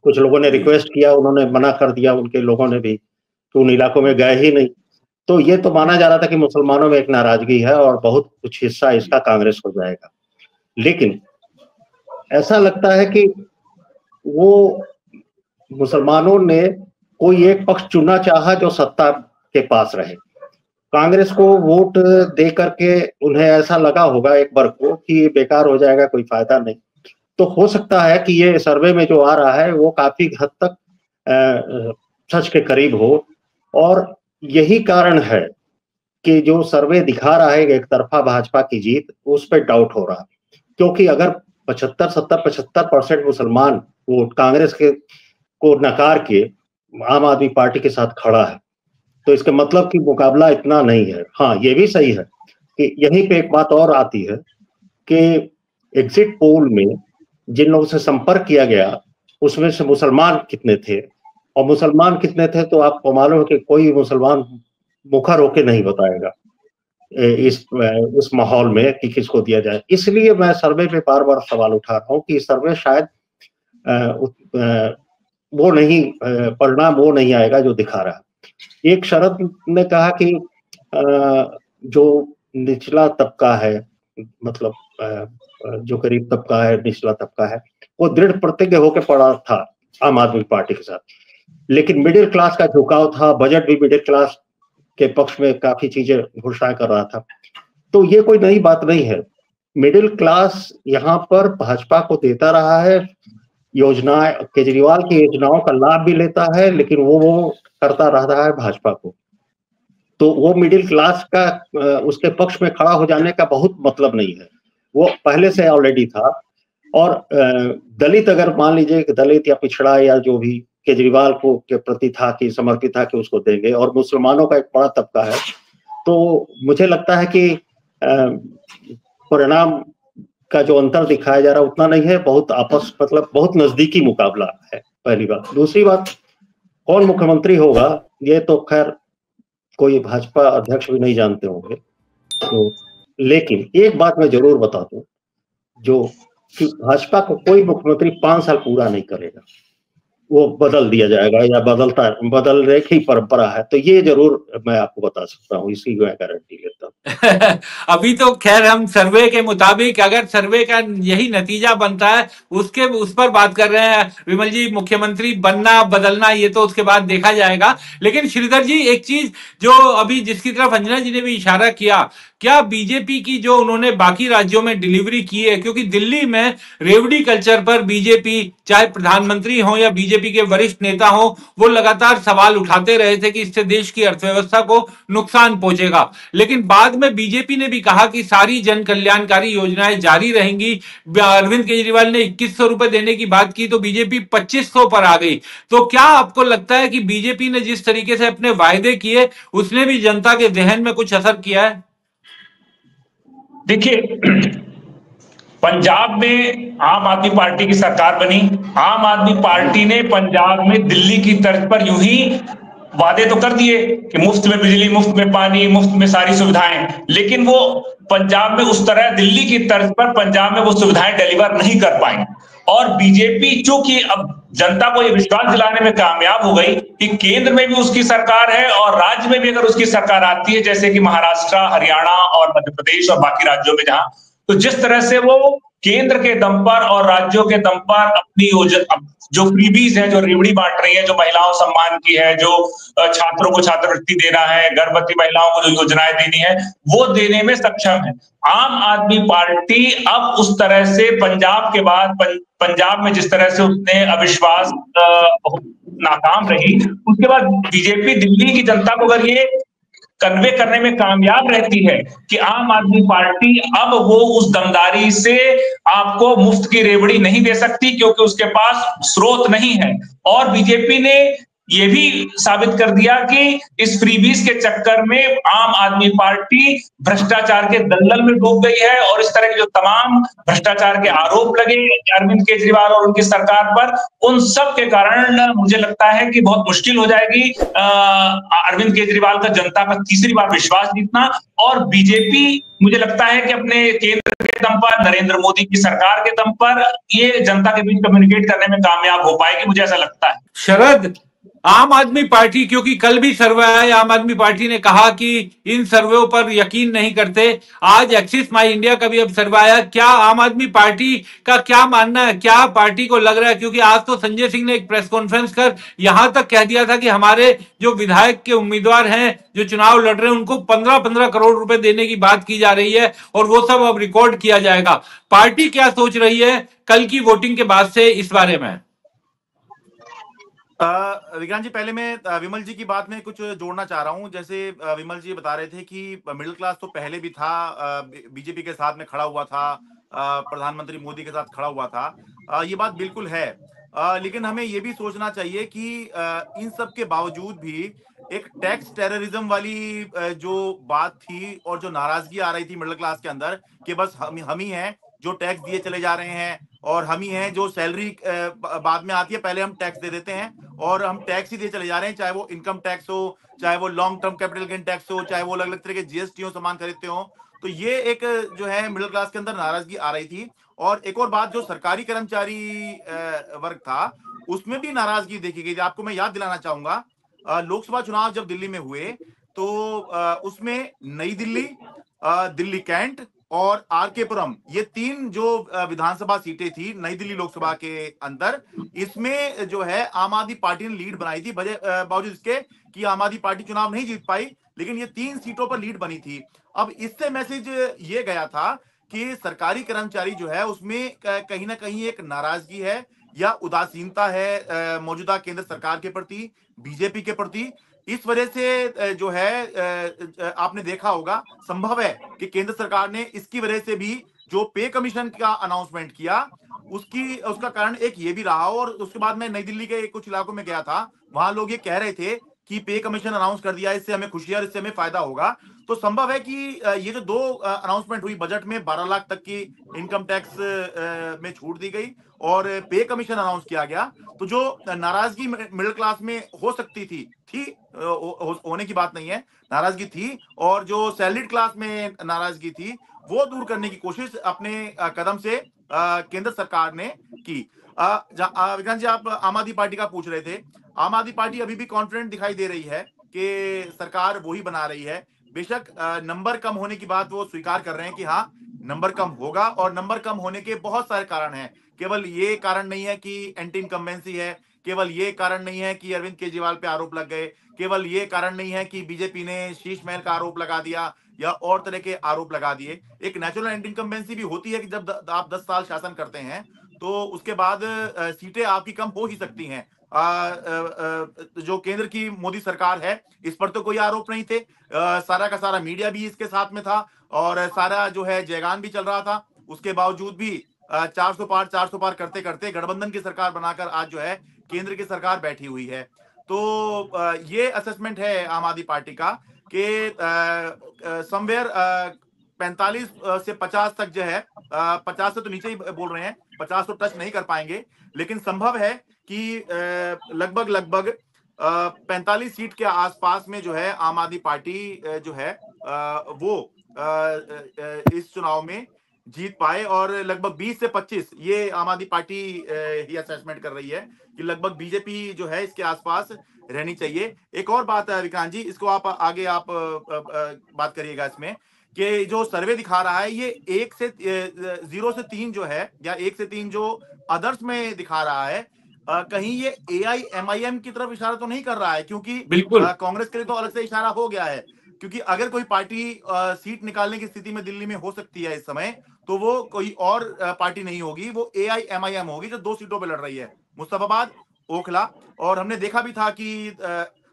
कुछ लोगों ने रिक्वेस्ट किया, उन्होंने मना कर दिया, उनके लोगों ने भी, तो उन इलाकों में गए ही नहीं। तो ये तो माना जा रहा था कि मुसलमानों में एक नाराजगी है और बहुत कुछ हिस्सा इसका कांग्रेस को जाएगा। लेकिन ऐसा लगता है कि वो मुसलमानों ने कोई एक पक्ष चुना चाहा जो सत्ता के पास रहे। कांग्रेस को वोट दे करके उन्हें ऐसा लगा होगा एक बार को कि ये बेकार हो जाएगा, कोई फायदा नहीं। तो हो सकता है कि ये सर्वे में जो आ रहा है वो काफी हद तक सच के करीब हो, और यही कारण है कि जो सर्वे दिखा रहा है एक तरफा भाजपा की जीत, उस पर डाउट हो रहा है। क्योंकि अगर 75% मुसलमान वोट कांग्रेस के को नकार के आम आदमी पार्टी के साथ खड़ा है, तो इसका मतलब कि मुकाबला इतना नहीं है। हाँ, ये भी सही है कि यहीं पे एक बात और आती है कि एग्जिट पोल में जिन लोगों से संपर्क किया गया उसमें से मुसलमान कितने थे, और मुसलमान कितने थे तो आपको मालूम है कि कोई मुसलमान मुखर होके नहीं बताएगा इस माहौल में कि किसको दिया जाए। इसलिए मैं सर्वे पे बार बार सवाल उठा रहा हूँ कि सर्वे शायद वो नहीं, परिणाम वो नहीं आएगा जो दिखा रहा है। एक शरद ने कहा कि जो निचला तबका है, मतलब जो गरीब तबका है, निचला तबका है, वो दृढ़ प्रतिज्ञ होकर पड़ा था आम आदमी पार्टी के साथ, लेकिन मिडिल क्लास का झुकाव था, बजट भी मिडिल क्लास के पक्ष में काफी चीजें घोषणाएं कर रहा था। तो ये कोई नई बात नहीं है, मिडिल क्लास यहाँ पर भाजपा को देता रहा है योजनाएं, केजरीवाल की योजनाओं का लाभ भी लेता है, लेकिन वो करता रहता है भाजपा को। तो वो मिडिल क्लास का उसके पक्ष में खड़ा हो जाने का बहुत मतलब नहीं है, वो पहले से ऑलरेडी था। और दलित, अगर मान लीजिए कि दलित या पिछड़ा या जो भी केजरीवाल को के प्रति था कि समर्पित था कि उसको देंगे, और मुसलमानों का एक बड़ा तबका है, तो मुझे लगता है कि परिणाम का जो अंतर दिखाया जा रहा है उतना नहीं है, बहुत मतलब बहुत नजदीकी मुकाबला है, पहली बात। दूसरी बात, कौन मुख्यमंत्री होगा ये तो खैर कोई भाजपा अध्यक्ष भी नहीं जानते होंगे। तो लेकिन एक बात मैं जरूर बता दूं, जो कि भाजपा को कोई मुख्यमंत्री 5 साल पूरा नहीं करेगा, वो बदल दिया जाएगा या बदलने की परंपरा है। तो ये जरूर मैं आपको बता सकता हूँ, इसकी मैं गारंटी लेता हूँ। अभी तो खैर हम सर्वे के मुताबिक, अगर सर्वे का यही नतीजा बनता है उस पर बात कर रहे हैं विमल जी। मुख्यमंत्री बनना बदलना ये तो उसके बाद देखा जाएगा। लेकिन श्रीधर जी, एक चीज जो अभी जिसकी तरफ अंजना जी ने भी इशारा किया, क्या बीजेपी की जो उन्होंने बाकी राज्यों में डिलीवरी की है, क्योंकि दिल्ली में रेवड़ी कल्चर पर बीजेपी, चाहे प्रधानमंत्री हो या बीजेपी के वरिष्ठ नेता हो, वो लगातार सवाल उठाते रहे थे कि इससे देश की अर्थव्यवस्था को नुकसान पहुंचेगा। लेकिन बाद में बीजेपी ने भी कहा कि सारी जन कल्याणकारी योजनाएं जारी रहेंगी। अरविंद केजरीवाल ने 2100 रुपए देने की बात की तो बीजेपी 2500 पर आ गई। तो क्या आपको लगता है कि बीजेपी ने जिस तरीके से अपने वायदे किए उसने भी जनता के जहन में कुछ असर किया है? देखिए, पंजाब में आम आदमी पार्टी की सरकार बनी। आम आदमी पार्टी ने पंजाब में दिल्ली की तर्ज पर यूं ही वादे तो कर दिए कि मुफ्त में बिजली, मुफ्त में पानी, मुफ्त में सारी सुविधाएं, लेकिन वो पंजाब में उस तरह दिल्ली की तर्ज पर पंजाब में वो सुविधाएं डिलीवर नहीं कर पाई। और बीजेपी चूंकि अब जनता को ये विश्वास दिलाने में कामयाब हो गई कि केंद्र में भी उसकी सरकार है और राज्य में भी अगर उसकी सरकार आती है, जैसे कि महाराष्ट्र, हरियाणा और मध्य प्रदेश और बाकी राज्यों में जहां, तो जिस तरह से वो केंद्र के दम पर और राज्यों के दम पर अपनी जो फ्रीबीज है, जो रेवड़ी बांट रही है, जो महिलाओं सम्मान की है, जो छात्रों को छात्रवृत्ति देना है, गर्भवती महिलाओं को जो योजनाएं देनी है, वो देने में सक्षम है। आम आदमी पार्टी अब उस तरह से पंजाब के बाद पंजाब में जिस तरह से उसने अविश्वास नाकाम रही, उसके बाद बीजेपी दिल्ली की जनता को अगर ये कन्वे करने में कामयाब रहती है कि आम आदमी पार्टी अब वो उस दमदारी से आपको मुफ्त की रेवड़ी नहीं दे सकती क्योंकि उसके पास स्रोत नहीं है। और बीजेपी ने ये भी साबित कर दिया कि इस फ्रीबीज के चक्कर में आम आदमी पार्टी भ्रष्टाचार के दलदल में डूब गई है। और इस तरह के जो तमाम भ्रष्टाचार के आरोप लगे अरविंद केजरीवाल और उनकी सरकार पर, उन सब के कारण मुझे लगता है कि बहुत मुश्किल हो जाएगी अरविंद केजरीवाल का जनता का तीसरी बार विश्वास जीतना। और बीजेपी मुझे लगता है कि अपने केंद्र के दम पर, नरेंद्र मोदी की सरकार के दम पर ये जनता के बीच कम्युनिकेट करने में कामयाब हो पाएगी, मुझे ऐसा लगता है। शरद, आम आदमी पार्टी, क्योंकि कल भी सर्वे आया, आम आदमी पार्टी ने कहा कि इन सर्वेों पर यकीन नहीं करते। आज एक्सिस माई इंडिया का भी अब सर्वे आया, क्या आम आदमी पार्टी का क्या मानना है, क्या पार्टी को लग रहा है? क्योंकि आज तो संजय सिंह ने एक प्रेस कॉन्फ्रेंस कर यहां तक कह दिया था कि हमारे जो विधायक के उम्मीदवार हैं जो चुनाव लड़ रहे हैं उनको 15-15 करोड़ रुपए देने की बात की जा रही है और वो सब अब रिकॉर्ड किया जाएगा। पार्टी क्या सोच रही है कल की वोटिंग के बाद से इस बारे में? विक्रांत जी, पहले मैं विमल जी की बात में कुछ जोड़ना चाह रहा हूं। जैसे विमल जी बता रहे थे कि मिडिल क्लास तो पहले भी था, बीजेपी के साथ में खड़ा हुआ था, प्रधानमंत्री मोदी के साथ खड़ा हुआ था, ये बात बिल्कुल है। लेकिन हमें ये भी सोचना चाहिए कि इन सब के बावजूद भी एक टैक्स टेररिज्म वाली जो बात थी और जो नाराजगी आ रही थी मिडिल क्लास के अंदर कि बस हम ही हैं जो टैक्स दिए चले जा रहे हैं और हम ही हैं जो सैलरी बाद में आती है पहले हम टैक्स दे देते हैं और हम टैक्स ही दिए चले जा रहे हैं, चाहे वो इनकम टैक्स हो, चाहे वो long term capital gain tax हो, चाहे वो अलग अलग तरह के जीएसटी हो, सामान खरीदते हो। तो ये एक जो है मिडिल क्लास के अंदर नाराजगी आ रही थी। और एक और बात, जो सरकारी कर्मचारी वर्ग था उसमें भी नाराजगी देखी गई थी। आपको मैं याद दिलाना चाहूंगा, लोकसभा चुनाव जब दिल्ली में हुए तो उसमें नई दिल्ली, दिल्ली कैंट और आरकेपुरम, ये 3 जो विधानसभा सीटें थी नई दिल्ली लोकसभा के अंदर, इसमें जो है आम आदमी पार्टी ने लीड बनाई थी, बावजूद इसके कि आम आदमी पार्टी चुनाव नहीं जीत पाई, लेकिन ये 3 सीटों पर लीड बनी थी। अब इससे मैसेज ये गया था कि सरकारी कर्मचारी जो है उसमें कहीं ना कहीं एक नाराजगी है या उदासीनता है मौजूदा केंद्र सरकार के प्रति, बीजेपी के प्रति? इस वजह से जो है आपने देखा होगा, संभव है कि केंद्र सरकार ने इसकी वजह से भी जो पे कमीशन का अनाउंसमेंट किया उसका कारण एक ये भी रहा हो। और उसके बाद मैं नई दिल्ली के कुछ इलाकों में गया था, वहां लोग ये कह रहे थे कि पे कमीशन अनाउंस कर दिया, इससे हमें खुशी है और इससे हमें फायदा होगा। तो संभव है कि ये जो दो अनाउंसमेंट हुई बजट में, 12 लाख तक की इनकम टैक्स में छूट दी गई और पे कमीशन अनाउंस किया गया, तो जो नाराजगी मिडिल क्लास में हो सकती थी होने की बात नहीं है, नाराजगी थी, और जो सैलरीड क्लास में नाराजगी थी वो दूर करने की कोशिश अपने कदम से केंद्र सरकार ने की। विक्रांत जी, आप आम आदमी पार्टी का पूछ रहे थे। आम आदमी पार्टी अभी भी कॉन्फिडेंट दिखाई दे रही है कि सरकार वही बना रही है। बेशक नंबर कम होने की बात वो स्वीकार कर रहे हैं कि हाँ, नंबर कम होगा, और नंबर कम होने के बहुत सारे कारण हैं। केवल ये कारण नहीं है कि एंटी इनकम्बेंसी है, केवल ये कारण नहीं है कि अरविंद केजरीवाल पे आरोप लग गए, केवल ये कारण नहीं है कि बीजेपी ने शीश महल का आरोप लगा दिया या और तरह के आरोप लगा दिए। एक नेचुरल एंटी इनकम्बेंसी भी होती है कि जब आप 10 साल शासन करते हैं तो उसके बाद सीटें आपकी कम हो ही सकती हैं। जो केंद्र की मोदी सरकार है, इस पर तो कोई आरोप नहीं थे। सारा का सारा मीडिया भी इसके साथ में था और सारा जो है जयगान भी चल रहा था। उसके बावजूद भी 400 पार करते करते गठबंधन की सरकार बनाकर आज जो है केंद्र की सरकार बैठी हुई है। तो ये असेसमेंट है आम आदमी पार्टी का कि समवेयर 45 से 50 तक जो है, 50 से तो नीचे ही बोल रहे हैं, 50 तो टच नहीं कर पाएंगे, लेकिन संभव है कि लगभग 45 सीट के आसपास में जो है आम आदमी पार्टी जो है वो इस चुनाव में जीत पाए। और लगभग 20 से 25 ये आम आदमी पार्टी ही असेसमेंट कर रही है कि लगभग बीजेपी जो है इसके आसपास रहनी चाहिए। एक और बात है विक्रांत जी, इसको आप आगे बात करिएगा इसमें, कि जो सर्वे दिखा रहा है ये 0 से 3 जो है, या 1 से 3 जो अदर्स में दिखा रहा है, कहीं ये AIMIM की तरफ इशारा तो नहीं कर रहा है? क्योंकि कांग्रेस के लिए तो अलग से इशारा हो गया है, क्योंकि अगर कोई पार्टी सीट निकालने की स्थिति में दिल्ली में हो सकती है इस समय, तो वो कोई और पार्टी नहीं होगी, वो AIMIM होगी जो 2 सीटों पे लड़ रही है, मुस्तफाबाद, ओखला। और हमने देखा भी था कि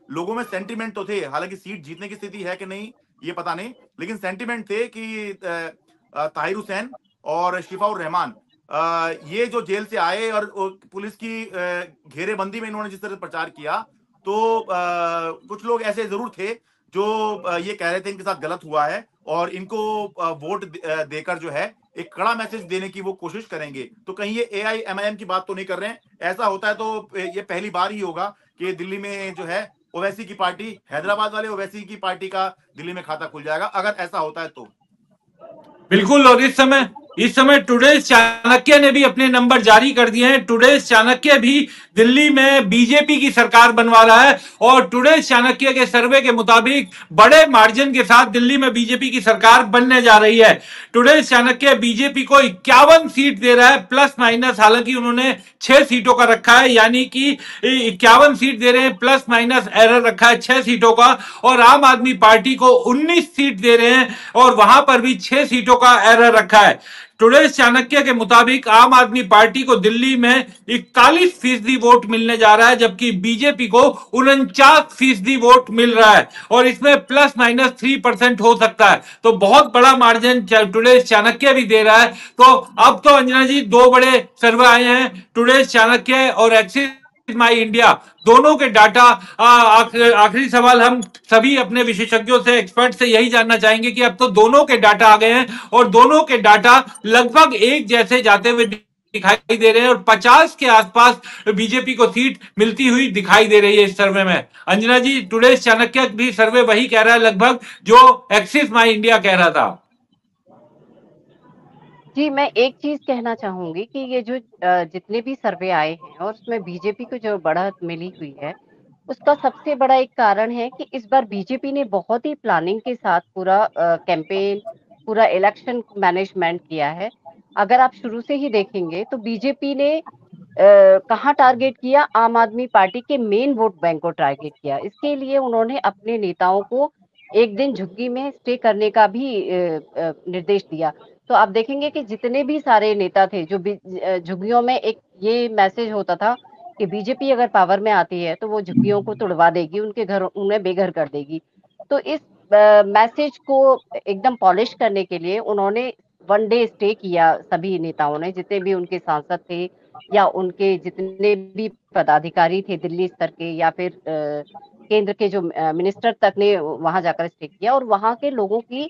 लोगों में सेंटिमेंट तो थे, हालांकि सीट जीतने की स्थिति है कि नहीं ये पता नहीं, लेकिन सेंटिमेंट थे कि ताहिर हुसैन और शिफाउर रहमान ये जो जेल से आए और पुलिस की घेरेबंदी में इन्होंने जिस तरह प्रचार किया, तो कुछ लोग ऐसे जरूर थे जो ये कह रहे थे इनके साथ गलत हुआ है और इनको वोट देकर जो है एक कड़ा मैसेज देने की वो कोशिश करेंगे। तो कहीं ये AIMIM की बात तो नहीं कर रहे हैं? ऐसा होता है तो ये पहली बार ही होगा कि दिल्ली में जो है ओवैसी की पार्टी, हैदराबाद वाले ओवैसी की पार्टी का दिल्ली में खाता खुल जाएगा, अगर ऐसा होता है तो। बिल्कुल। और इस समय टुडेज चाणक्य ने भी अपने नंबर जारी कर दिए हैं। टुडेज चाणक्य भी दिल्ली में बीजेपी की सरकार बनवा रहा है और टुडेज चाणक्य के सर्वे के मुताबिक बड़े मार्जिन के साथ दिल्ली में बीजेपी की सरकार बनने जा रही है। टुडेज चाणक्य बीजेपी को 51 सीट दे रहा है, प्लस माइनस, हालांकि उन्होंने 6 सीटों का रखा है, यानी कि 51 सीट दे रहे हैं, प्लस माइनस एरर रखा है 6 सीटों का। और आम आदमी पार्टी को 19 सीट दे रहे हैं और वहां पर भी 6 सीटों का एरर रखा है। टुडेज चाणक्य के मुताबिक आम आदमी पार्टी को दिल्ली में 41% वोट मिलने जा रहा है, जबकि बीजेपी को 49% वोट मिल रहा है और इसमें प्लस माइनस 3% हो सकता है। तो बहुत बड़ा मार्जिन टुडेज चाणक्य भी दे रहा है। तो अब तो अंजना जी 2 बड़े सर्वे आए हैं, टुडेज चाणक्य और एक्सिस माई इंडिया, दोनों के डाटा। आखिरी सवाल हम सभी अपने विशेषज्ञों से, एक्सपर्ट से यही जानना चाहेंगे कि अब तो दोनों के डाटा आ गए हैं और दोनों के डाटा लगभग एक जैसे जाते हुए दिखाई दे रहे हैं और 50 के आसपास बीजेपी को सीट मिलती हुई दिखाई दे रही है इस सर्वे में। अंजना जी, टुडेज चाणक्य भी सर्वे वही कह रहा है लगभग जो एक्सिस माई इंडिया कह रहा था। जी, मैं एक चीज कहना चाहूंगी कि ये जो जितने भी सर्वे आए हैं और उसमें बीजेपी को जो बढ़त मिली हुई है, उसका सबसे बड़ा एक कारण है कि इस बार बीजेपी ने बहुत ही प्लानिंग के साथ पूरा कैंपेन, पूरा इलेक्शन मैनेजमेंट किया है। अगर आप शुरू से ही देखेंगे तो बीजेपी ने कहाँ टारगेट किया? आम आदमी पार्टी के मेन वोट बैंक को टारगेट किया। इसके लिए उन्होंने अपने नेताओं को एक दिन झुग्गी में स्टे करने का भी निर्देश दिया। तो आप देखेंगे कि जितने भी सारे नेता थे जो झुग्गियों में एक ये मैसेज होता था कि बीजेपी अगर पावर में आती है तो वो झुग्गियों को तुड़वा देगी, उनके घर उन्हें बेघर कर देगी। तो इस मैसेज को एकदम पॉलिश करने के लिए उन्होंने वन डे स्टे किया, सभी नेताओं ने, जितने भी उनके सांसद थे या उनके जितने भी पदाधिकारी थे दिल्ली स्तर के या फिर केंद्र के जो मिनिस्टर तक ने वहां जाकर स्टे किया और वहां के लोगों की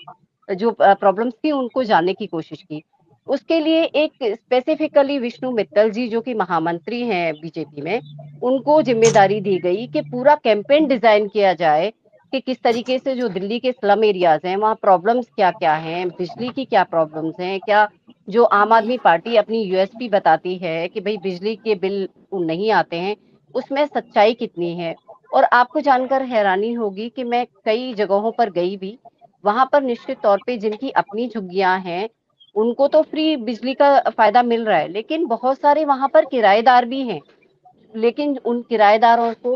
जो प्रॉब्लम्स थी उनको जानने की कोशिश की। उसके लिए एक स्पेसिफिकली विष्णु मित्तल जी जो कि महामंत्री हैं बीजेपी में, उनको जिम्मेदारी दी गई कि पूरा कैंपेन डिजाइन किया जाए कि किस तरीके से जो दिल्ली के स्लम एरियाज हैं वहाँ प्रॉब्लम्स क्या क्या हैं, बिजली की क्या प्रॉब्लम्स हैं, क्या जो आम आदमी पार्टी अपनी यूएसपी बताती है कि भाई बिजली के बिल नहीं आते हैं, उसमें सच्चाई कितनी है। और आपको जानकर हैरानी होगी कि मैं कई जगहों पर गई भी, वहां पर निश्चित तौर पे जिनकी अपनी झुग्गियां हैं उनको तो फ्री बिजली का फायदा मिल रहा है, लेकिन बहुत सारे वहां पर किराएदार भी हैं, लेकिन उन किराएदारों को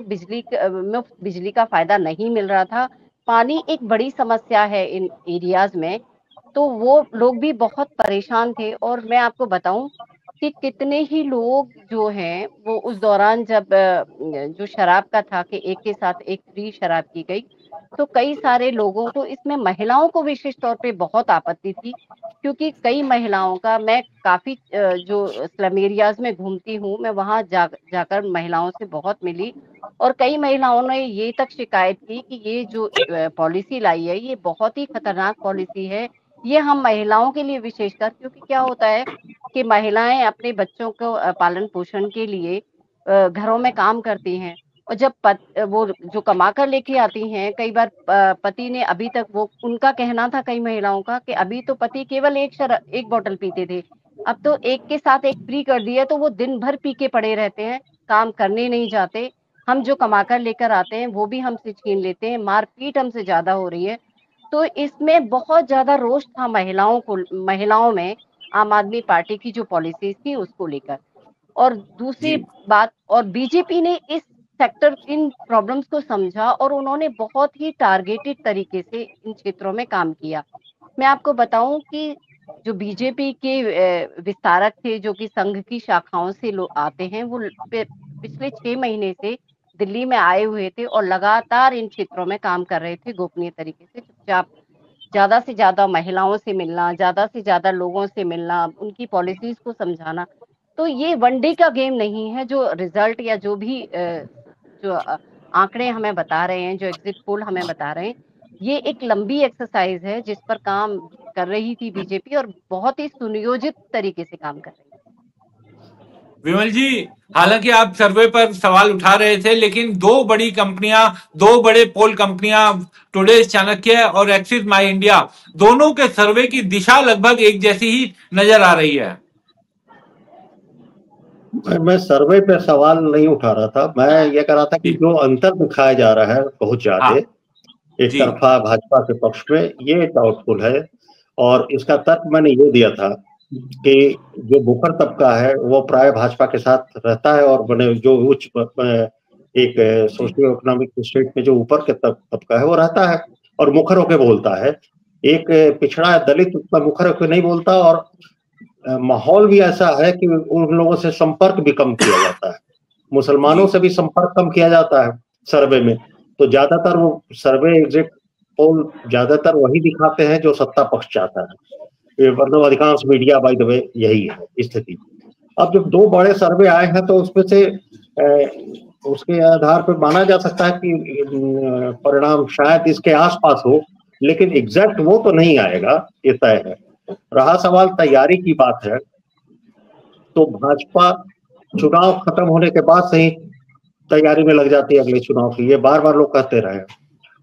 मुफ्त बिजली का फायदा नहीं मिल रहा था। पानी एक बड़ी समस्या है इन एरियाज में, तो वो लोग भी बहुत परेशान थे। और मैं आपको बताऊं कि कितने ही लोग जो हैं वो उस दौरान जब जो शराब का था कि एक के साथ एक फ्री शराब की गई, तो कई सारे लोगों को, इसमें महिलाओं को विशेष तौर पे बहुत आपत्ति थी, क्योंकि कई महिलाओं का, मैं काफी जो स्लम एरियाज में घूमती हूँ, मैं वहां जाकर महिलाओं से बहुत मिली और कई महिलाओं ने ये तक शिकायत की कि ये जो पॉलिसी लाई है ये बहुत ही खतरनाक पॉलिसी है, ये हम महिलाओं के लिए विशेषकर, क्योंकि क्या होता है कि महिलाएं अपने बच्चों को पालन पोषण के लिए घरों में काम करती हैं और जब वो जो कमा कर लेके आती हैं, कई बार पति ने, अभी तक वो उनका कहना था कई महिलाओं का कि अभी तो पति केवल एक बोतल पीते थे, अब तो एक के साथ एक फ्री कर दिया, तो वो दिन भर पी के पड़े रहते हैं, काम करने नहीं जाते, हम जो कमा कर लेकर आते हैं वो भी हमसे छीन लेते हैं, मारपीट हमसे ज्यादा हो रही है। तो इसमें बहुत ज्यादा रोष था महिलाओं में आम आदमी पार्टी की जो पॉलिसीज थी उसको लेकर। और दूसरी बात, और बीजेपी ने इस सेक्टर, इन प्रॉब्लम्स को समझा और उन्होंने बहुत ही टारगेटेड तरीके से इन क्षेत्रों में काम किया। मैं आपको बताऊं कि जो बीजेपी के विस्तारक थे जो कि संघ की शाखाओं से लोग आते हैं, वो पिछले 6 महीने से दिल्ली में आए हुए थे और लगातार इन क्षेत्रों में काम कर रहे थे गोपनीय तरीके से, चुपचाप, ज्यादा से ज्यादा महिलाओं से मिलना, ज्यादा से ज्यादा लोगों से मिलना, उनकी पॉलिसीज को समझाना। तो ये वनडे का गेम नहीं है, जो रिजल्ट या जो भी जो आंकड़े हमें बता रहे हैं, जो एग्जिट पोल हमें बता रहे हैं, ये एक लंबी एक्सरसाइज है जिस पर काम कर रही थी बीजेपी और बहुत ही सुनियोजित तरीके से काम कर रही है। विमल जी, हालांकि आप सर्वे पर सवाल उठा रहे थे, लेकिन दो बड़े पोल कंपनियां, टुडेज चाणक्य और एक्सिस माई इंडिया, दोनों के सर्वे की दिशा लगभग एक जैसी ही नजर आ रही है। मैं सर्वे पे सवाल नहीं उठा रहा था, मैं ये कह रहा था कि जो अंतर दिखाया जा रहा है बहुत ज्यादा एक तरफा भाजपा के पक्ष में, ये डाउटफुल है। और इसका तर्क मैंने ये दिया था कि जो बुकर तबका है वो प्राय भाजपा के साथ रहता है और बने जो उच्च एक सोशियो इकोनॉमिक स्टेट में जो ऊपर के तबका है वो रहता है और मुखर होकर बोलता है। एक पिछड़ा दलित उतना मुखर होकर नहीं बोलता और माहौल भी ऐसा है कि उन लोगों से संपर्क भी कम किया जाता है, मुसलमानों से भी संपर्क कम किया जाता है सर्वे में। तो ज्यादातर वो सर्वे एग्जिट पोल ज्यादातर वही दिखाते हैं जो सत्ता पक्ष चाहता है, मतलब अधिकांश मीडिया बाय द वे यही है स्थिति। अब जब दो बड़े सर्वे आए हैं तो उसमें से उसके आधार पर माना जा सकता है कि परिणाम शायद इसके आसपास हो, लेकिन एग्जैक्ट वो तो नहीं आएगा, ये तय है। रहा सवाल तैयारी की बात है, तो भाजपा चुनाव खत्म होने के बाद से ही तैयारी में लग जाती है अगले चुनाव की, ये बार बार लोग कहते रहे।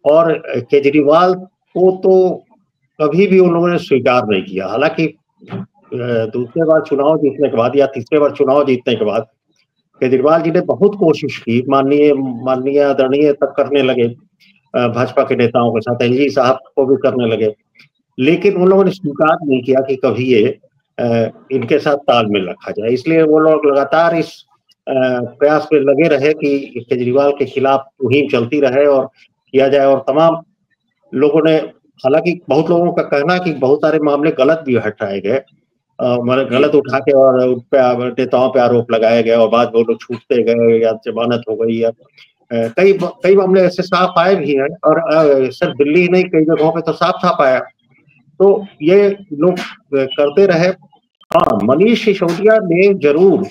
और केजरीवाल को तो कभी भी उन लोगों ने स्वीकार नहीं किया, हालांकि दूसरे बार चुनाव जीतने के बाद या तीसरे बार चुनाव जीतने के बाद केजरीवाल जी ने बहुत कोशिश की, माननीय आदरणीय तक करने लगे भाजपा के नेताओं के साथ, एलजी साहब को भी करने लगे, लेकिन उन लोगों ने स्वीकार नहीं किया कि कभी ये इनके साथ तालमेल रखा जाए। इसलिए वो लोग लगातार इस प्रयास में लगे रहे कि केजरीवाल के खिलाफ मुहिम चलती रहे और किया जाए। और तमाम लोगों ने, हालांकि बहुत लोगों का कहना है कि बहुत सारे मामले गलत भी हटाए गए, गलत उठा के और उन पे नेताओं पे आरोप लगाया गया और बाद में वो लोग छूटते गए या जमानत हो गई या कई कई मामले ऐसे साफ आए भी हैं और सिर्फ दिल्ली ही नहीं कई जगहों पे तो साफ साफ आया। तो ये लोग करते रहे। हाँ, मनीष सिसोदिया ने जरूर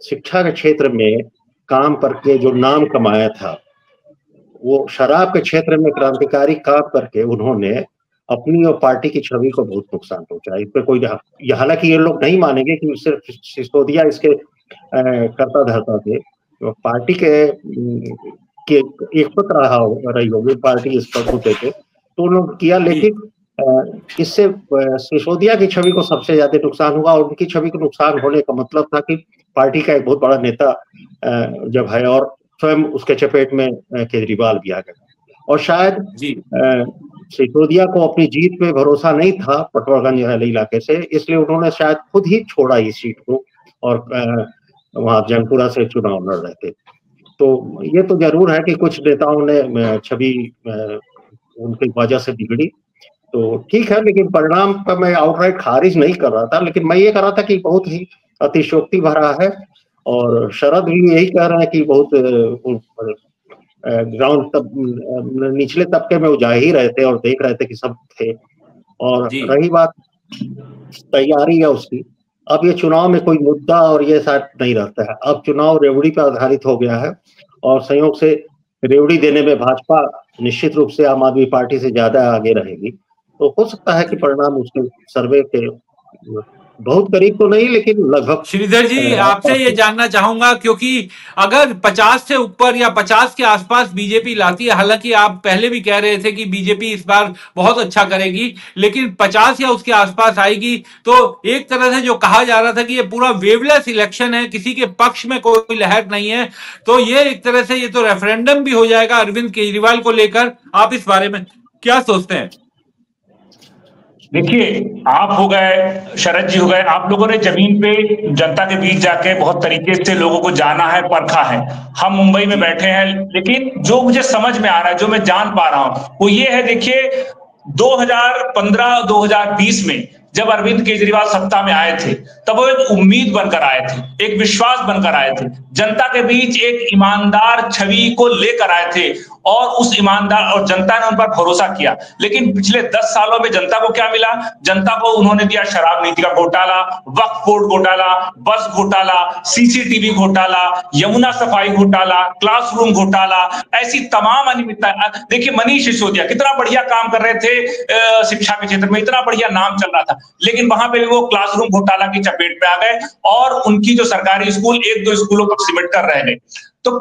शिक्षा के क्षेत्र में काम करके जो नाम कमाया था, वो शराब के क्षेत्र में क्रांतिकारी काम करके उन्होंने अपनी और पार्टी की छवि को बहुत नुकसान पहुंचाया। इस पर कोई, हालांकि ये लोग नहीं मानेंगे कि सिर्फ सिसोदिया इसके करता धरता थे, पार्टी के एक पत्र रही होगी, पार्टी इस पर होते थे तो उन्होंने किया, लेकिन इससे सिसोदिया की छवि को सबसे ज्यादा नुकसान हुआ और उनकी छवि को नुकसान होने का मतलब था कि पार्टी का एक बहुत बड़ा नेता जब है और स्वयं उसके चपेट में केजरीवाल भी आ गया और शायद सिसोदिया को अपनी जीत पे भरोसा नहीं था पटवारगंज इलाके से, इसलिए उन्होंने शायद खुद ही छोड़ा इस सीट को और वहां जंगपुरा से चुनाव लड़ रहे थे। तो ये तो जरूर है कि कुछ नेताओं ने छवि उनकी वजह से बिगड़ी, तो ठीक है, लेकिन परिणाम पर मैं आउटराइट खारिज नहीं कर रहा था, लेकिन मैं ये कर रहा था कि बहुत ही अतिशयोक्ति भरा है और शरद भी यही कह रहे हैं कि बहुत ग्राउंड निचले तबके में वो जा ही रहे थे और देख रहे थे कि सब थे। और रही बात तैयारी है उसकी, अब ये चुनाव में कोई मुद्दा और ये शायद नहीं रहता है, अब चुनाव रेवड़ी पर आधारित हो गया है और संयोग से रेवड़ी देने में भाजपा निश्चित रूप से आम आदमी पार्टी से ज्यादा आगे रहेगी। तो हो सकता है कि परिणाम उसके सर्वे के बहुत करीब तो नहीं लेकिन लगभग। श्रीधर जी, आपसे ये जानना चाहूंगा, क्योंकि अगर 50 से ऊपर या 50 के आसपास बीजेपी लाती है, हालांकि आप पहले भी कह रहे थे कि बीजेपी इस बार बहुत अच्छा करेगी, लेकिन 50 या उसके आसपास आएगी तो एक तरह से जो कहा जा रहा था कि ये पूरा वेवलेस इलेक्शन है, किसी के पक्ष में कोई लहर नहीं है, तो ये एक तरह से ये तो रेफरेंडम भी हो जाएगा अरविंद केजरीवाल को लेकर। आप इस बारे में क्या सोचते हैं? देखिए, आप हो गए, शरद जी हो गए, आप लोगों ने जमीन पे जनता के बीच जाके बहुत तरीके से लोगों को जाना है, परखा है। हम मुंबई में बैठे हैं, लेकिन जो मुझे समझ में आ रहा है, जो मैं जान पा रहा हूं, वो ये है, देखिए 2015-2020 में जब अरविंद केजरीवाल सत्ता में आए थे, तब वो एक उम्मीद बनकर आए थे, एक विश्वास बनकर आए थे, जनता के बीच एक ईमानदार छवि को लेकर आए थे और उस ईमानदार और जनता ने उन पर भरोसा किया। लेकिन पिछले 10 सालों में जनता को क्या मिला? जनता को उन्होंने दिया शराब नीति का घोटाला, वक्फ बोर्ड घोटाला, बस घोटाला, सीसीटीवी घोटाला, यमुना सफाई घोटाला, क्लासरूम घोटाला, ऐसी तमाम अनियमितता। देखिए, मनीष सिसोदिया कितना बढ़िया काम कर रहे थे शिक्षा के क्षेत्र में, इतना बढ़िया नाम चल रहा था, लेकिन वहां पे भी वो क्लासरूम घोटाला की चपेट में आ गए और उनकी जो सरकारी स्कूल 1-2 स्कूलों तक सिमट कर रह गए। तो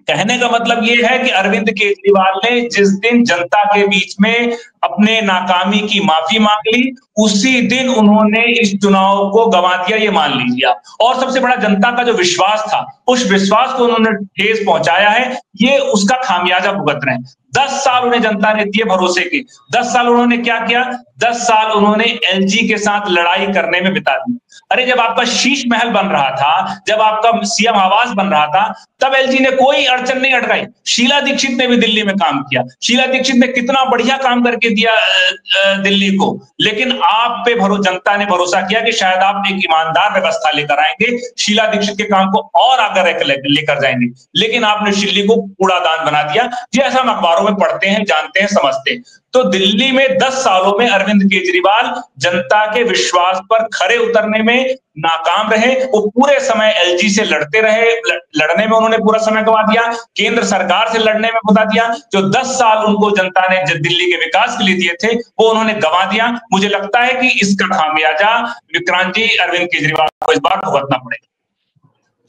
कहने का मतलब ये है कि अरविंद केजरीवाल ने जिस दिन जनता के बीच में अपने नाकामी की माफी मांग ली, उसी दिन उन्होंने इस चुनाव को गंवा दिया, ये मान लीजिए आप। और सबसे बड़ा जनता का जो विश्वास था, उस विश्वास को उन्होंने ठेस पहुंचाया है, ये उसका खामियाजा भुगत रहे हैं। 10 साल उन्हें जनता ने दिए भरोसे के। 10 साल उन्होंने क्या किया? 10 साल उन्होंने एलजी के साथ लड़ाई करने में बिता दी। अरे, जब आपका शीश महल बन रहा था, जब आपका सीएम आवास बन रहा था, तब एलजी ने कोई अड़चन नहीं अटकाई। शीला दीक्षित ने भी दिल्ली में काम किया, शीला दीक्षित ने कितना बढ़िया काम करके दिया दिल्ली को, लेकिन आप पे जनता ने भरोसा किया कि शायद आप एक ईमानदार व्यवस्था लेकर आएंगे, शीला दीक्षित के काम को और आगे लेकर जाएंगे, लेकिन आपने दिल्ली को कूड़ादान बना दिया। ये ऐसा हम अखबारों में पढ़ते हैं, जानते हैं, समझते हैं। तो दिल्ली में 10 सालों में अरविंद केजरीवाल जनता के विश्वास पर खरे उतरने में नाकाम रहे। वो पूरे समय एलजी से लड़ते रहे, लड़ने में उन्होंने पूरा समय गंवा दिया, केंद्र सरकार से लड़ने में बता दिया। जो 10 साल उनको जनता ने दिल्ली के विकास के लिए दिए थे, वो उन्होंने गंवा दिया। मुझे लगता है कि इसका खामियाजा विक्रांत जी, अरविंद केजरीवाल को इस बार भुगतना पड़ेगा।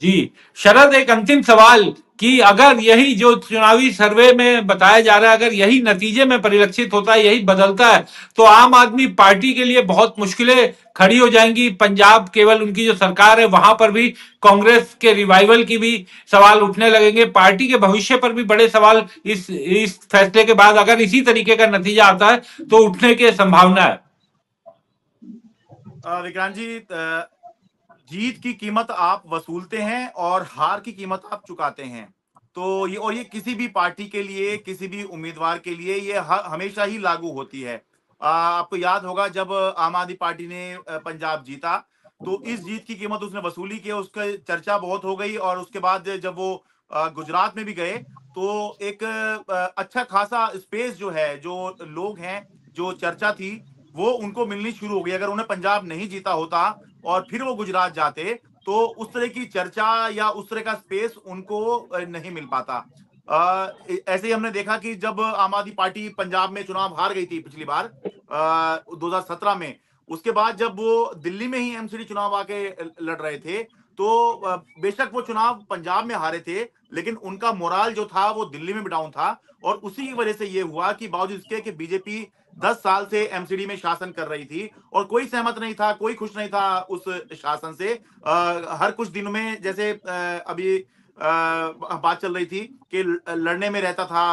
जी शरद, एक अंतिम सवाल कि अगर यही जो चुनावी सर्वे में बताया जा रहा है, अगर यही नतीजे में परिलक्षित होता है, यही बदलता है, तो आम आदमी पार्टी के लिए बहुत मुश्किलें खड़ी हो जाएंगी। पंजाब केवल उनकी जो सरकार है, वहां पर भी कांग्रेस के रिवाइवल की भी सवाल उठने लगेंगे। पार्टी के भविष्य पर भी बड़े सवाल इस फैसले के बाद, अगर इसी तरीके का नतीजा आता है, तो उठने की संभावना है। विक्रांत जी, जीत की कीमत आप वसूलते हैं और हार की कीमत आप चुकाते हैं, तो ये किसी भी पार्टी के लिए, किसी भी उम्मीदवार के लिए ये हमेशा ही लागू होती है। आपको याद होगा जब आम आदमी पार्टी ने पंजाब जीता तो इस जीत की कीमत उसने वसूली की, उसका चर्चा बहुत हो गई। और उसके बाद जब वो गुजरात में भी गए तो एक अच्छा खासा स्पेस जो है, जो लोग हैं, जो चर्चा थी वो उनको मिलनी शुरू हो गई। अगर उन्हें पंजाब नहीं जीता होता और फिर वो गुजरात जाते तो उस तरह की चर्चा या उस तरह का स्पेस उनको नहीं मिल पाता। ऐसे ही हमने देखा कि जब आम आदमी पार्टी पंजाब में चुनाव हार गई थी पिछली बार 2017 में, उसके बाद जब वो दिल्ली में ही एमसीडी चुनाव आके लड़ रहे थे तो बेशक वो चुनाव पंजाब में हारे थे लेकिन उनका मोराल जो था वो दिल्ली में भी डाउन था। और उसी की वजह से ये हुआ कि बावजूद इसके कि बीजेपी 10 साल से एमसीडी में शासन कर रही थी और कोई सहमत नहीं था, कोई खुश नहीं था उस शासन से। हर कुछ दिनों में जैसे अभी बात चल रही थी कि लड़ने में रहता था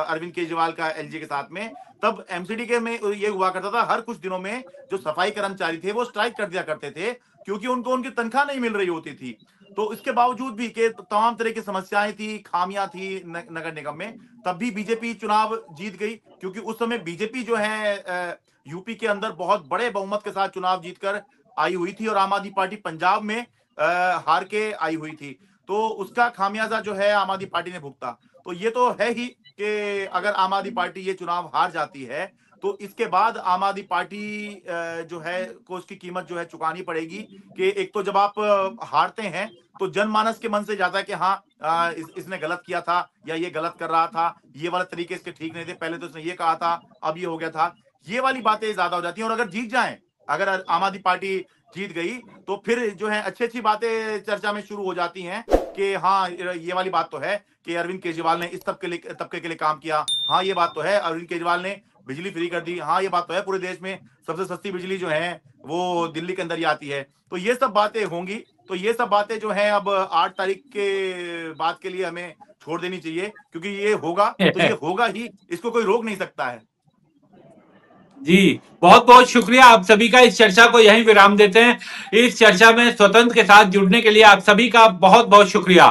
अरविंद केजरीवाल का एलजी के साथ में, तब एमसीडी के में ये हुआ करता था हर कुछ दिनों में जो सफाई कर्मचारी थे वो स्ट्राइक कर दिया करते थे क्योंकि उनको उनकी तनख्वाह नहीं मिल रही होती थी। तो इसके बावजूद भी कि तमाम तरह की समस्याएं थी, खामियां थी नगर निगम में, तब भी बीजेपी चुनाव जीत गई क्योंकि उस समय बीजेपी जो है यूपी के अंदर बहुत बड़े बहुमत के साथ चुनाव जीतकर आई हुई थी और आम आदमी पार्टी पंजाब में हार के आई हुई थी। तो उसका खामियाजा जो है आम आदमी पार्टी ने भुगता। तो ये तो है ही कि अगर आम आदमी पार्टी ये चुनाव हार जाती है तो इसके बाद आम आदमी पार्टी जो है को उसकी कीमत जो है चुकानी पड़ेगी। कि एक तो जब आप हारते हैं तो जनमानस के मन से जाता है कि हाँ इसने गलत किया था या ये गलत कर रहा था, ये वाले तरीके इसके ठीक नहीं थे, पहले तो इसने ये कहा था अब ये हो गया था, ये वाली बातें ज्यादा हो जाती हैं। और अगर जीत जाए, अगर आम आदमी पार्टी जीत गई तो फिर जो है अच्छी अच्छी बातें चर्चा में शुरू हो जाती हैं कि हाँ ये वाली बात तो है कि अरविंद केजरीवाल ने इस तबके के लिए काम किया, हाँ ये बात तो है अरविंद केजरीवाल ने बिजली फ्री कर दी, हाँ ये बात तो है पूरे देश में सबसे सस्ती बिजली जो है वो दिल्ली के अंदर ही आती है। तो ये सब बातें होंगी। तो ये सब बातें जो है अब 8 तारीख के बाद के लिए हमें छोड़ देनी चाहिए क्योंकि ये होगा तो ये होगा ही, इसको कोई रोक नहीं सकता है। जी बहुत बहुत शुक्रिया आप सभी का। इस चर्चा को यहीं विराम देते हैं। इस चर्चा में स्वतंत्र के साथ जुड़ने के लिए आप सभी का बहुत बहुत शुक्रिया।